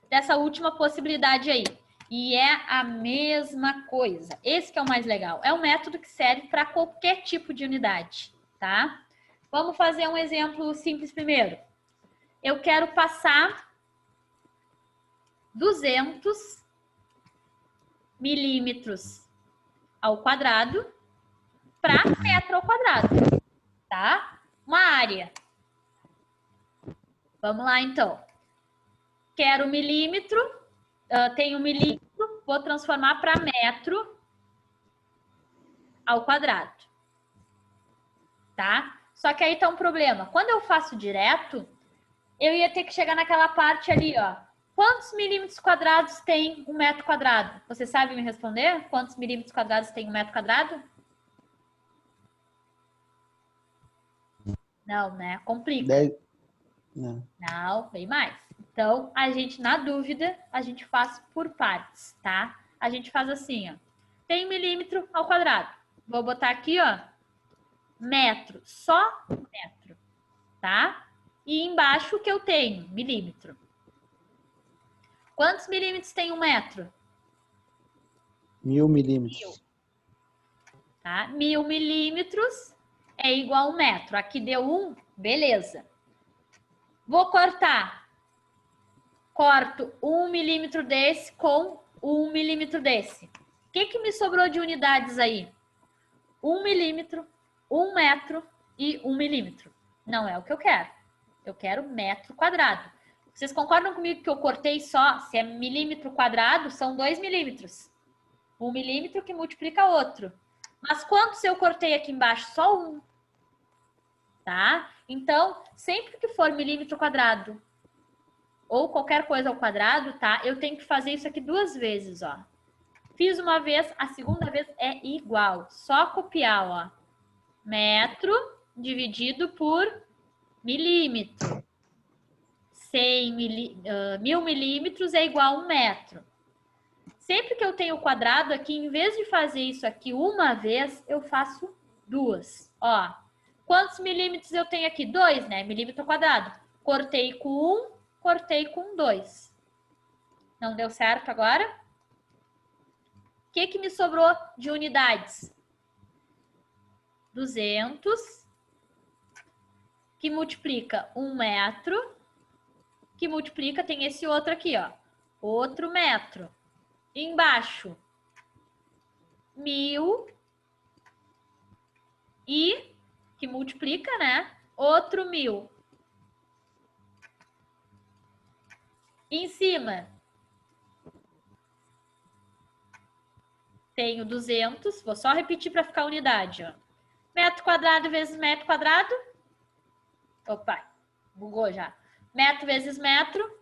dessa última possibilidade aí. E é a mesma coisa. Esse que é o mais legal. É um método que serve para qualquer tipo de unidade, tá? Vamos fazer um exemplo simples primeiro. Eu quero passar 200 milímetros ao quadrado para metro ao quadrado, tá? Uma área. Vamos lá, então. Quero milímetro, tenho milímetro, vou transformar para metro ao quadrado, tá? Só que aí tá um problema. Quando eu faço direto, eu ia ter que chegar naquela parte ali, ó. Quantos milímetros quadrados tem um metro quadrado? Você sabe me responder? Quantos milímetros quadrados tem um metro quadrado? Não, né? Complica. 10. Não, bem mais. Então, a gente, na dúvida, a gente faz por partes, tá? A gente faz assim, ó. Tem milímetro ao quadrado. Vou botar aqui, ó, metro, só metro, tá? E embaixo o que eu tenho? Milímetro. Quantos milímetros tem 1 metro? 1000 milímetros. Tá? 1000 milímetros é igual a 1 metro. Aqui deu 1, beleza. Vou cortar. Corto 1 milímetro desse com 1 milímetro desse. O que me sobrou de unidades aí? 1 milímetro, 1 metro e 1 milímetro. Não é o que eu quero. Eu quero metro quadrado. Vocês concordam comigo que eu cortei só, se é milímetro quadrado, são 2 milímetros. 1 milímetro que multiplica outro. Mas quantos eu cortei aqui embaixo? Só 1. Tá? Então, sempre que for milímetro quadrado ou qualquer coisa ao quadrado, tá? Eu tenho que fazer isso aqui 2 vezes, ó. Fiz uma vez, a segunda vez é igual. Só copiar, ó. Metro dividido por milímetro. 1000 milímetros é igual a 1 metro. Sempre que eu tenho quadrado aqui, em vez de fazer isso aqui uma vez, eu faço 2. Ó, quantos milímetros eu tenho aqui? 2, né? Milímetro quadrado. Cortei com 1, cortei com 2. Não deu certo agora? O que me sobrou de unidades? 200, que multiplica 1 metro, que multiplica, tem esse outro aqui, ó. Outro metro. Embaixo, 1000 e, que multiplica, né? Outro 1000. Em cima, tenho 200. Vou só repetir para ficar unidade, ó. Metro quadrado vezes metro quadrado. Opa, bugou já. Metro vezes metro.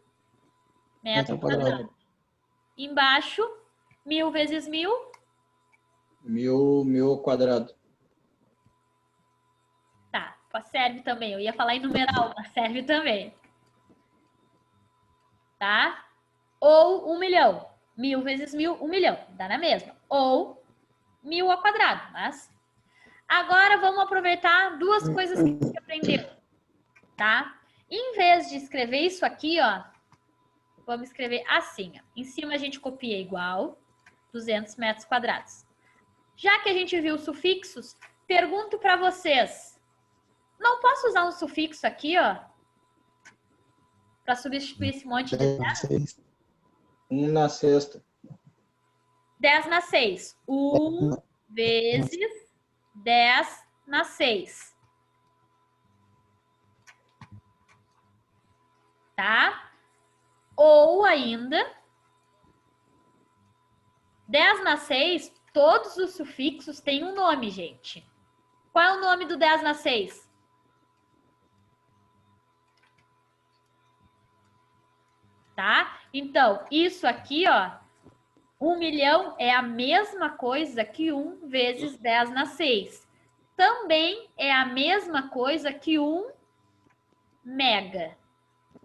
Metro quadrado. Embaixo, 1000 vezes 1000. 1000 quadrado. Tá, serve também. Eu ia falar em numeral, mas serve também. Tá? Ou 1 milhão. 1000 vezes 1000, 1 milhão. Dá na mesma. Ou 1000 ao quadrado. Mas agora vamos aproveitar 2 coisas que a gente aprendeu. Tá? Em vez de escrever isso aqui, ó, vamos escrever assim, ó. Em cima a gente copia igual, 200 metros quadrados. Já que a gente viu sufixos, pergunto para vocês. Não posso usar um sufixo aqui, ó, para substituir esse monte de 10? 1 na sexta. 10 na 6. 1 vezes 10 na 6. Tá? Ou ainda, 10 na 6, todos os sufixos têm um nome, gente. Qual é o nome do 10 na 6? Tá? Então, isso aqui, ó, 1 milhão é a mesma coisa que 1 vezes 10 na 6. Também é a mesma coisa que 1 mega,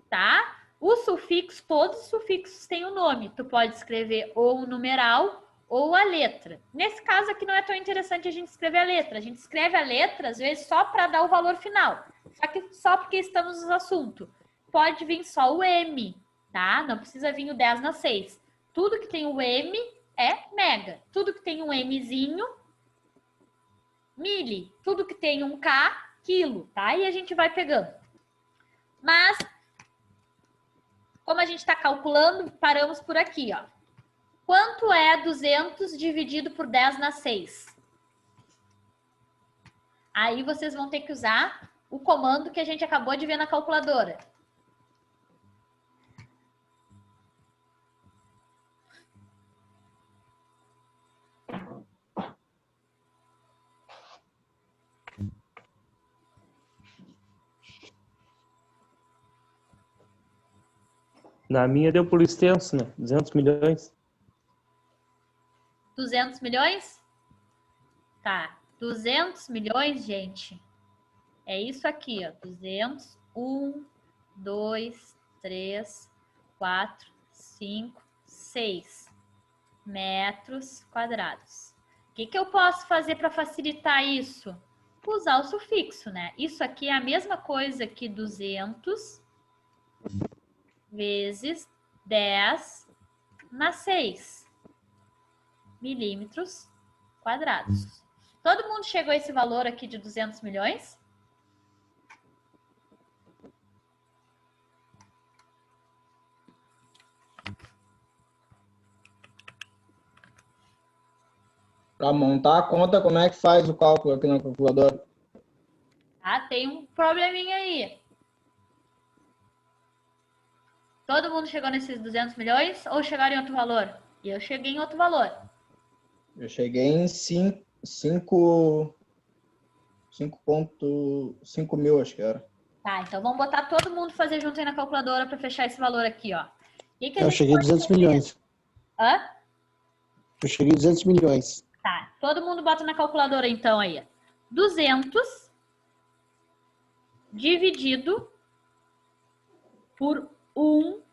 tá? O sufixo, todos os sufixos têm um nome. Tu pode escrever ou o numeral ou a letra. Nesse caso aqui não é tão interessante a gente escrever a letra. A gente escreve a letra, às vezes, só para dar o valor final. Só que só porque estamos no assunto. Pode vir só o M, tá? Não precisa vir o 10 na 6. Tudo que tem o M é mega. Tudo que tem um Mzinho, mili. Tudo que tem um K, quilo, tá? E a gente vai pegando. Mas, como a gente está calculando, paramos por aqui, ó. Quanto é 200 dividido por 10 na 6? Aí vocês vão ter que usar o comando que a gente acabou de ver na calculadora. Na minha deu por extenso, né? 200 milhões. 200 milhões? Tá. 200 milhões, gente. É isso aqui, ó. 200, 1, 2, 3, 4, 5, 6 metros quadrados. O que eu posso fazer para facilitar isso? usar o sufixo, né? Isso aqui é a mesma coisa que 200 vezes 10 na 6 milímetros quadrados. Todo mundo chegou a esse valor aqui de 200 milhões? Para montar a conta, como é que faz o cálculo aqui na calculadora? Ah, tem um probleminha aí. Todo mundo chegou nesses 200 milhões ou chegaram em outro valor? Eu cheguei em outro valor. Eu cheguei em 5,5 mil, acho que era. Tá, então vamos botar todo mundo fazer junto aí na calculadora para fechar esse valor aqui, ó. Que a Eu gente cheguei em pode 200 fazer? milhões. Hã? Eu cheguei em 200 milhões. Tá, todo mundo bota na calculadora então aí. 200 dividido por 1.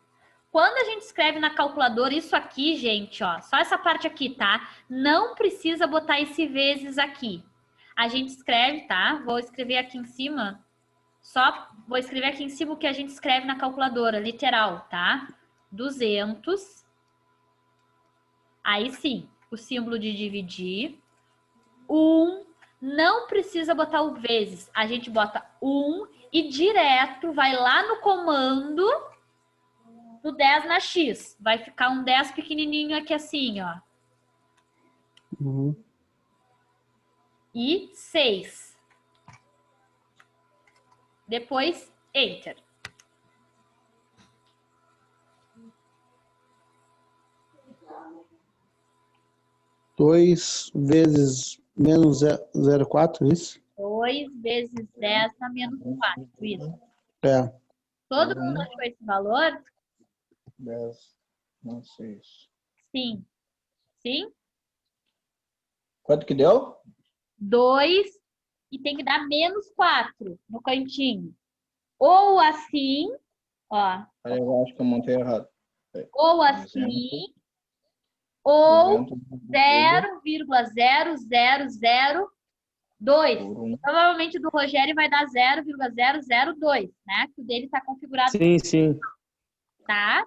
Quando a gente escreve na calculadora, isso aqui, gente, ó, só essa parte aqui, tá? Não precisa botar esse vezes aqui. A gente escreve, tá? Vou escrever aqui em cima. Só vou escrever aqui em cima o que a gente escreve na calculadora, literal, tá? 200. Aí sim, o símbolo de dividir. 1. Não precisa botar o vezes. A gente bota 1 e direto vai lá no comando do 10 na x. Vai ficar um 10 pequenininho aqui assim, ó. Uhum. E 6. Depois, Enter. Dois vezes menos 0,4, isso? 2 vezes 10 a menos 4. Isso. É. Todo mundo achou esse valor? 10, não sei isso. Sim. Sim? Quanto que deu? 2 e tem que dar menos 4 no cantinho. Ou assim, ó. Aí eu acho que eu montei errado. Ou assim, ou 0,0002. Provavelmente do Rogério vai dar 0,002, né? Que o dele está configurado. Sim, sim. Tá?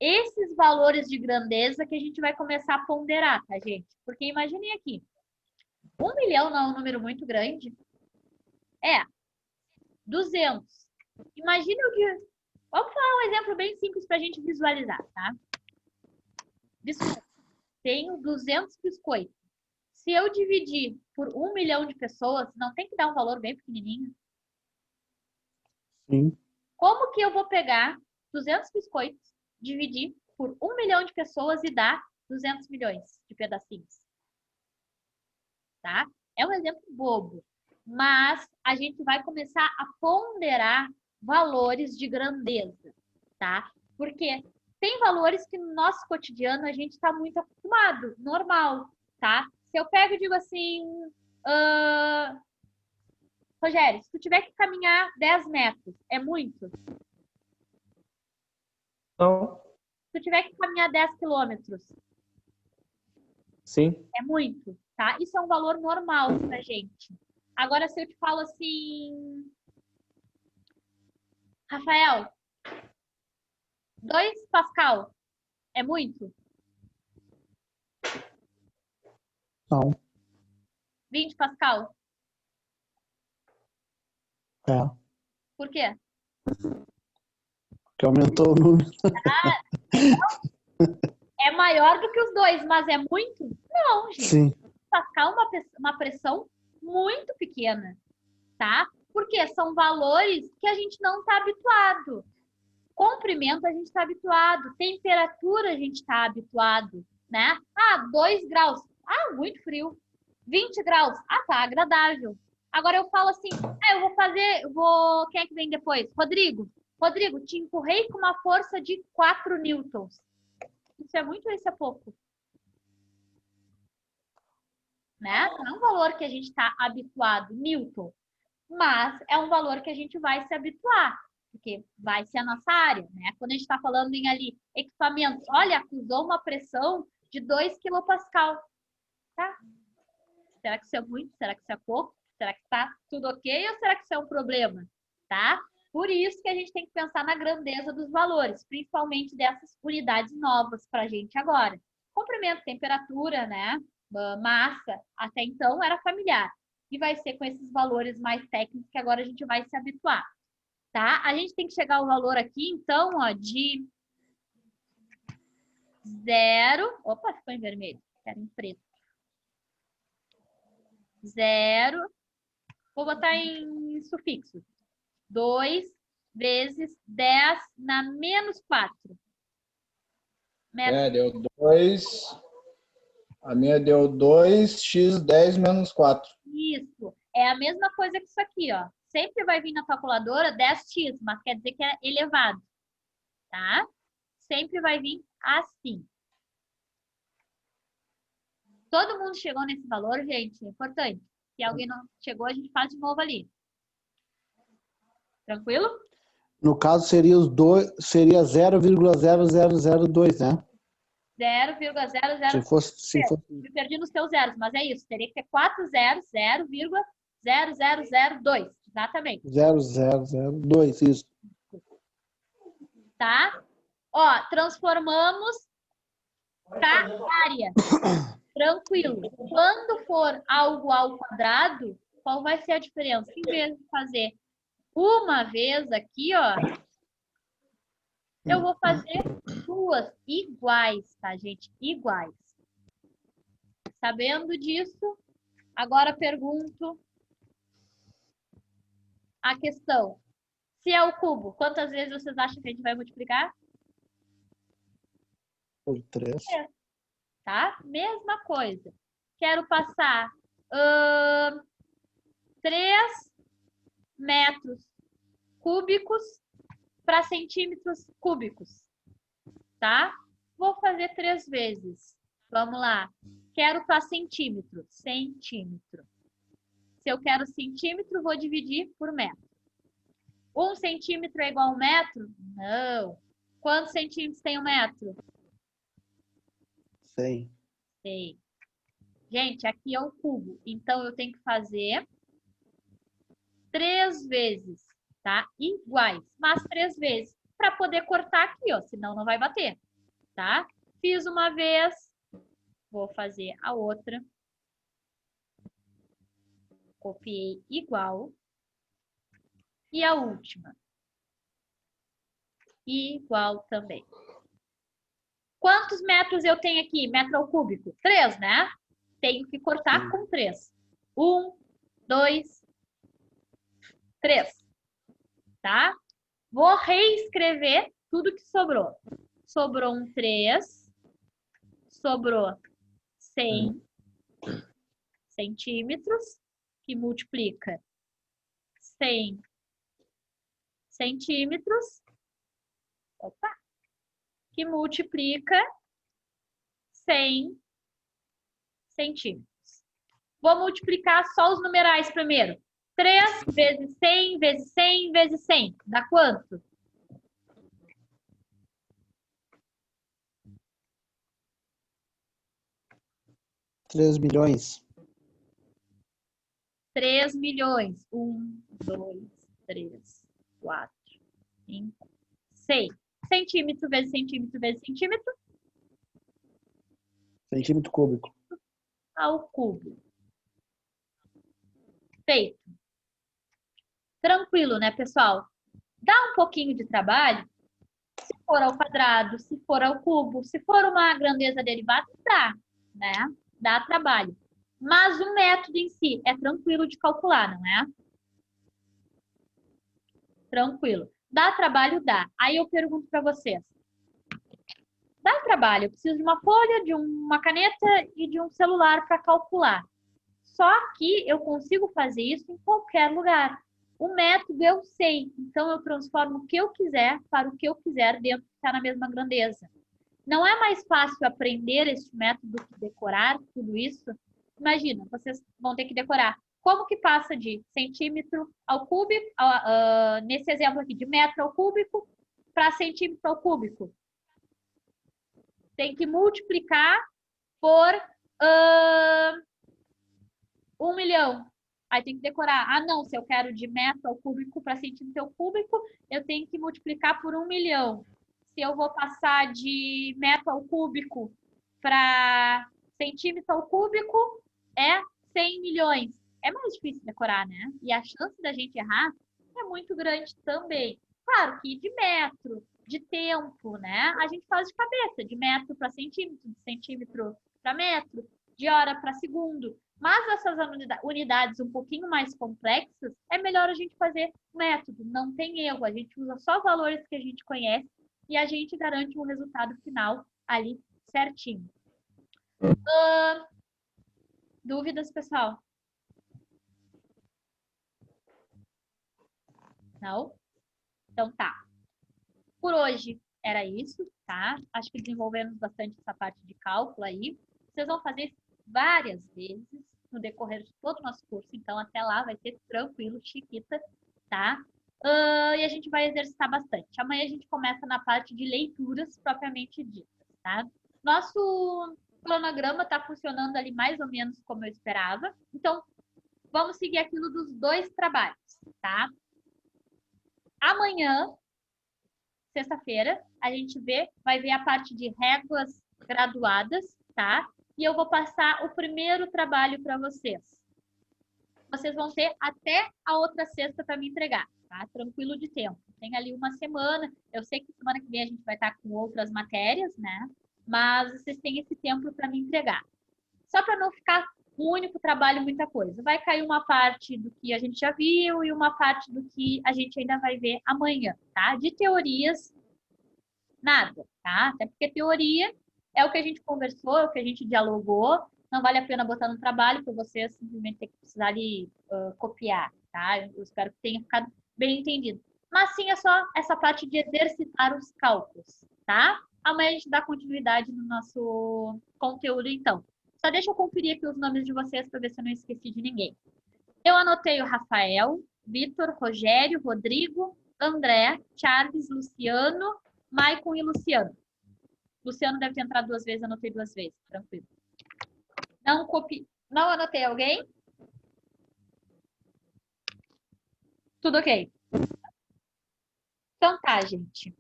Esses valores de grandeza que a gente vai começar a ponderar, tá, gente? Porque imaginem aqui. 1 milhão não é um número muito grande. É. 200. Imagine o dia. Vamos falar um exemplo bem simples para a gente visualizar, tá? Biscoito. Tenho 200 biscoitos. Se eu dividir por 1 milhão de pessoas, não tem que dar um valor bem pequenininho? Sim. Como que eu vou pegar 200 biscoitos, dividir por 1 milhão de pessoas e dar 200 milhões de pedacinhos? Tá? É um exemplo bobo, mas a gente vai começar a ponderar valores de grandeza, tá? Porque tem valores que no nosso cotidiano a gente está muito acostumado, normal, tá? Se eu pego e digo assim, Rogério, se tu tiver que caminhar 10 metros, é muito? Não. Se tu tiver que caminhar 10 quilômetros, Sim. é muito, tá? Isso é um valor normal pra gente. Agora, se eu te falo assim, Rafael, 2 Pascal, é muito? Não. 20 Pascal, É. por quê? Que aumentou o número. É maior do que os 2, mas é muito? Não, gente. Sim. Pascal é uma pressão muito pequena, tá? Porque são valores que a gente não está habituado. Comprimento a gente está habituado, temperatura a gente está habituado, né? 2 graus, muito frio. 20 graus, tá agradável. Agora eu falo assim, quem é que vem depois? Rodrigo, te empurrei com uma força de 4 newtons. Isso é muito ou isso é pouco? Né? Não é um valor que a gente está habituado, newton, mas é um valor que a gente vai se habituar, porque vai ser a nossa área, né? Quando a gente está falando em ali equipamentos, olha, acusou uma pressão de 2 kPa, tá? Será que isso é muito? Será que isso é pouco? Será que está tudo ok ou será que isso é um problema? Tá? Por isso que a gente tem que pensar na grandeza dos valores, principalmente dessas unidades novas para a gente agora. Comprimento, temperatura, né? Massa, até então era familiar. E vai ser com esses valores mais técnicos que agora a gente vai se habituar. Tá? A gente tem que chegar ao valor aqui, então, ó, de 0. Opa, ficou em vermelho. Era em preto. 0. Vou botar em sufixo. 2 vezes 10 na menos 4. Deu 2. A minha deu 2x 10 menos 4. Isso. É a mesma coisa que isso aqui, ó. Sempre vai vir na calculadora 10x, mas quer dizer que é elevado. Tá? Sempre vai vir assim. Todo mundo chegou nesse valor, gente? É importante. Se alguém não chegou, a gente faz de novo ali. Tranquilo? No caso, seria 0,0002, né? 0,000. Se fosse... Me perdi nos teus zeros, mas é isso. Teria que ter 4 zeros, 0,0002. Exatamente. 0,002, isso. Tá? Ó, transformamos para área. Tranquilo. Quando for algo ao quadrado, qual vai ser a diferença? Em vez de fazer uma vez aqui, ó, eu vou fazer duas iguais, tá, gente? Iguais. Sabendo disso, agora pergunto a questão. Se é o cubo, quantas vezes vocês acham que a gente vai multiplicar? Por 3. Tá? Mesma coisa. Quero passar 3 metros cúbicos para centímetros cúbicos. Tá? Vou fazer 3 vezes. Vamos lá. Quero para centímetro. Centímetro. Se eu quero centímetro, vou dividir por metro. 1 centímetro é igual a 1 metro? Não. Quantos centímetros tem 1 metro? 100. 100. Gente, aqui é o cubo. Então, eu tenho que fazer 3 vezes, tá? Iguais, mas 3 vezes. Para poder cortar aqui, ó. Senão não vai bater, tá? Fiz uma vez. Vou fazer a outra. Copiei igual. E a última. Igual também. Quantos metros eu tenho aqui? Metro ao cúbico? 3, né? Tenho que cortar com 3. 1, 2, 3. Tá? Vou reescrever tudo que sobrou. Sobrou um 3. Sobrou 100 centímetros, que multiplica 100 centímetros. Opa! Que multiplica 100 centímetros. Vou multiplicar só os numerais primeiro. 3 vezes 100 vezes 100 vezes 100. Dá quanto? $3 milhões. 3 milhões. 1, 2, 3, 4, 5, 6. Centímetro vezes centímetro vezes centímetro. Centímetro cúbico. Ao cubo. Feito. Tranquilo, né, pessoal? Dá um pouquinho de trabalho. Se for ao quadrado, se for ao cubo, se for uma grandeza derivada, dá, né? Dá trabalho. Mas o método em si é tranquilo de calcular, não é? Tranquilo. Dá trabalho? Dá. Aí eu pergunto para vocês. Dá trabalho. Eu preciso de uma folha, de uma caneta e de um celular para calcular. Só que eu consigo fazer isso em qualquer lugar. O método eu sei. Então, eu transformo o que eu quiser para o que eu quiser dentro de estar na mesma grandeza. Não é mais fácil aprender este método do que decorar tudo isso? Imagina, vocês vão ter que decorar. Como que passa de centímetro ao cúbico, nesse exemplo aqui, de metro ao cúbico, para centímetro ao cúbico? Tem que multiplicar por 1 milhão. Aí tem que decorar. Ah, não, se eu quero de metro ao cúbico para centímetro ao cúbico, eu tenho que multiplicar por 1 milhão. Se eu vou passar de metro ao cúbico para centímetro ao cúbico, é 100 milhões. É mais difícil decorar, né? E a chance da gente errar é muito grande também. Claro que de metro, de tempo, né? A gente faz de cabeça, de metro para centímetro, de centímetro para metro, de hora para segundo. Mas essas unidades um pouquinho mais complexas, é melhor a gente fazer método, não tem erro. A gente usa só valores que a gente conhece e a gente garante um resultado final ali certinho. Dúvidas, pessoal? Não? Então tá. Por hoje era isso, tá? Acho que desenvolvemos bastante essa parte de cálculo aí. Vocês vão fazer várias vezes no decorrer de todo o nosso curso, então até lá vai ser tranquilo, chiquita, tá? E a gente vai exercitar bastante. Amanhã a gente começa na parte de leituras propriamente ditas, tá? Nosso cronograma está funcionando ali mais ou menos como eu esperava. Então, vamos seguir aquilo dos 2 trabalhos, tá? Amanhã, sexta-feira, a gente vai ver a parte de réguas graduadas, tá? E eu vou passar o primeiro trabalho para vocês. Vocês vão ter até a outra sexta para me entregar, tá? Tranquilo de tempo. Tem ali uma semana. Eu sei que semana que vem a gente vai estar com outras matérias, né? Mas vocês têm esse tempo para me entregar. Só para não ficar um único trabalho, muita coisa. Vai cair uma parte do que a gente já viu e uma parte do que a gente ainda vai ver amanhã, tá? De teorias, nada, tá? Até porque teoria é o que a gente conversou, é o que a gente dialogou. Não vale a pena botar no trabalho para vocês simplesmente ter que precisar ali copiar, tá? Eu espero que tenha ficado bem entendido. Mas sim, é só essa parte de exercitar os cálculos, tá? Amanhã a gente dá continuidade no nosso conteúdo, então. Só deixa eu conferir aqui os nomes de vocês para ver se eu não esqueci de ninguém. Eu anotei o Rafael, Vitor, Rogério, Rodrigo, André, Charles, Luciano, Maicon e Luciano. Luciano deve ter entrado 2 vezes, anotei 2 vezes, tranquilo. Não anotei alguém? Tudo ok. Então tá, gente.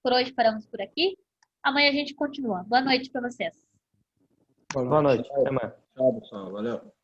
Por hoje paramos por aqui. Amanhã a gente continua. Boa noite para vocês. Boa noite. Até mais. Tchau, pessoal. Valeu.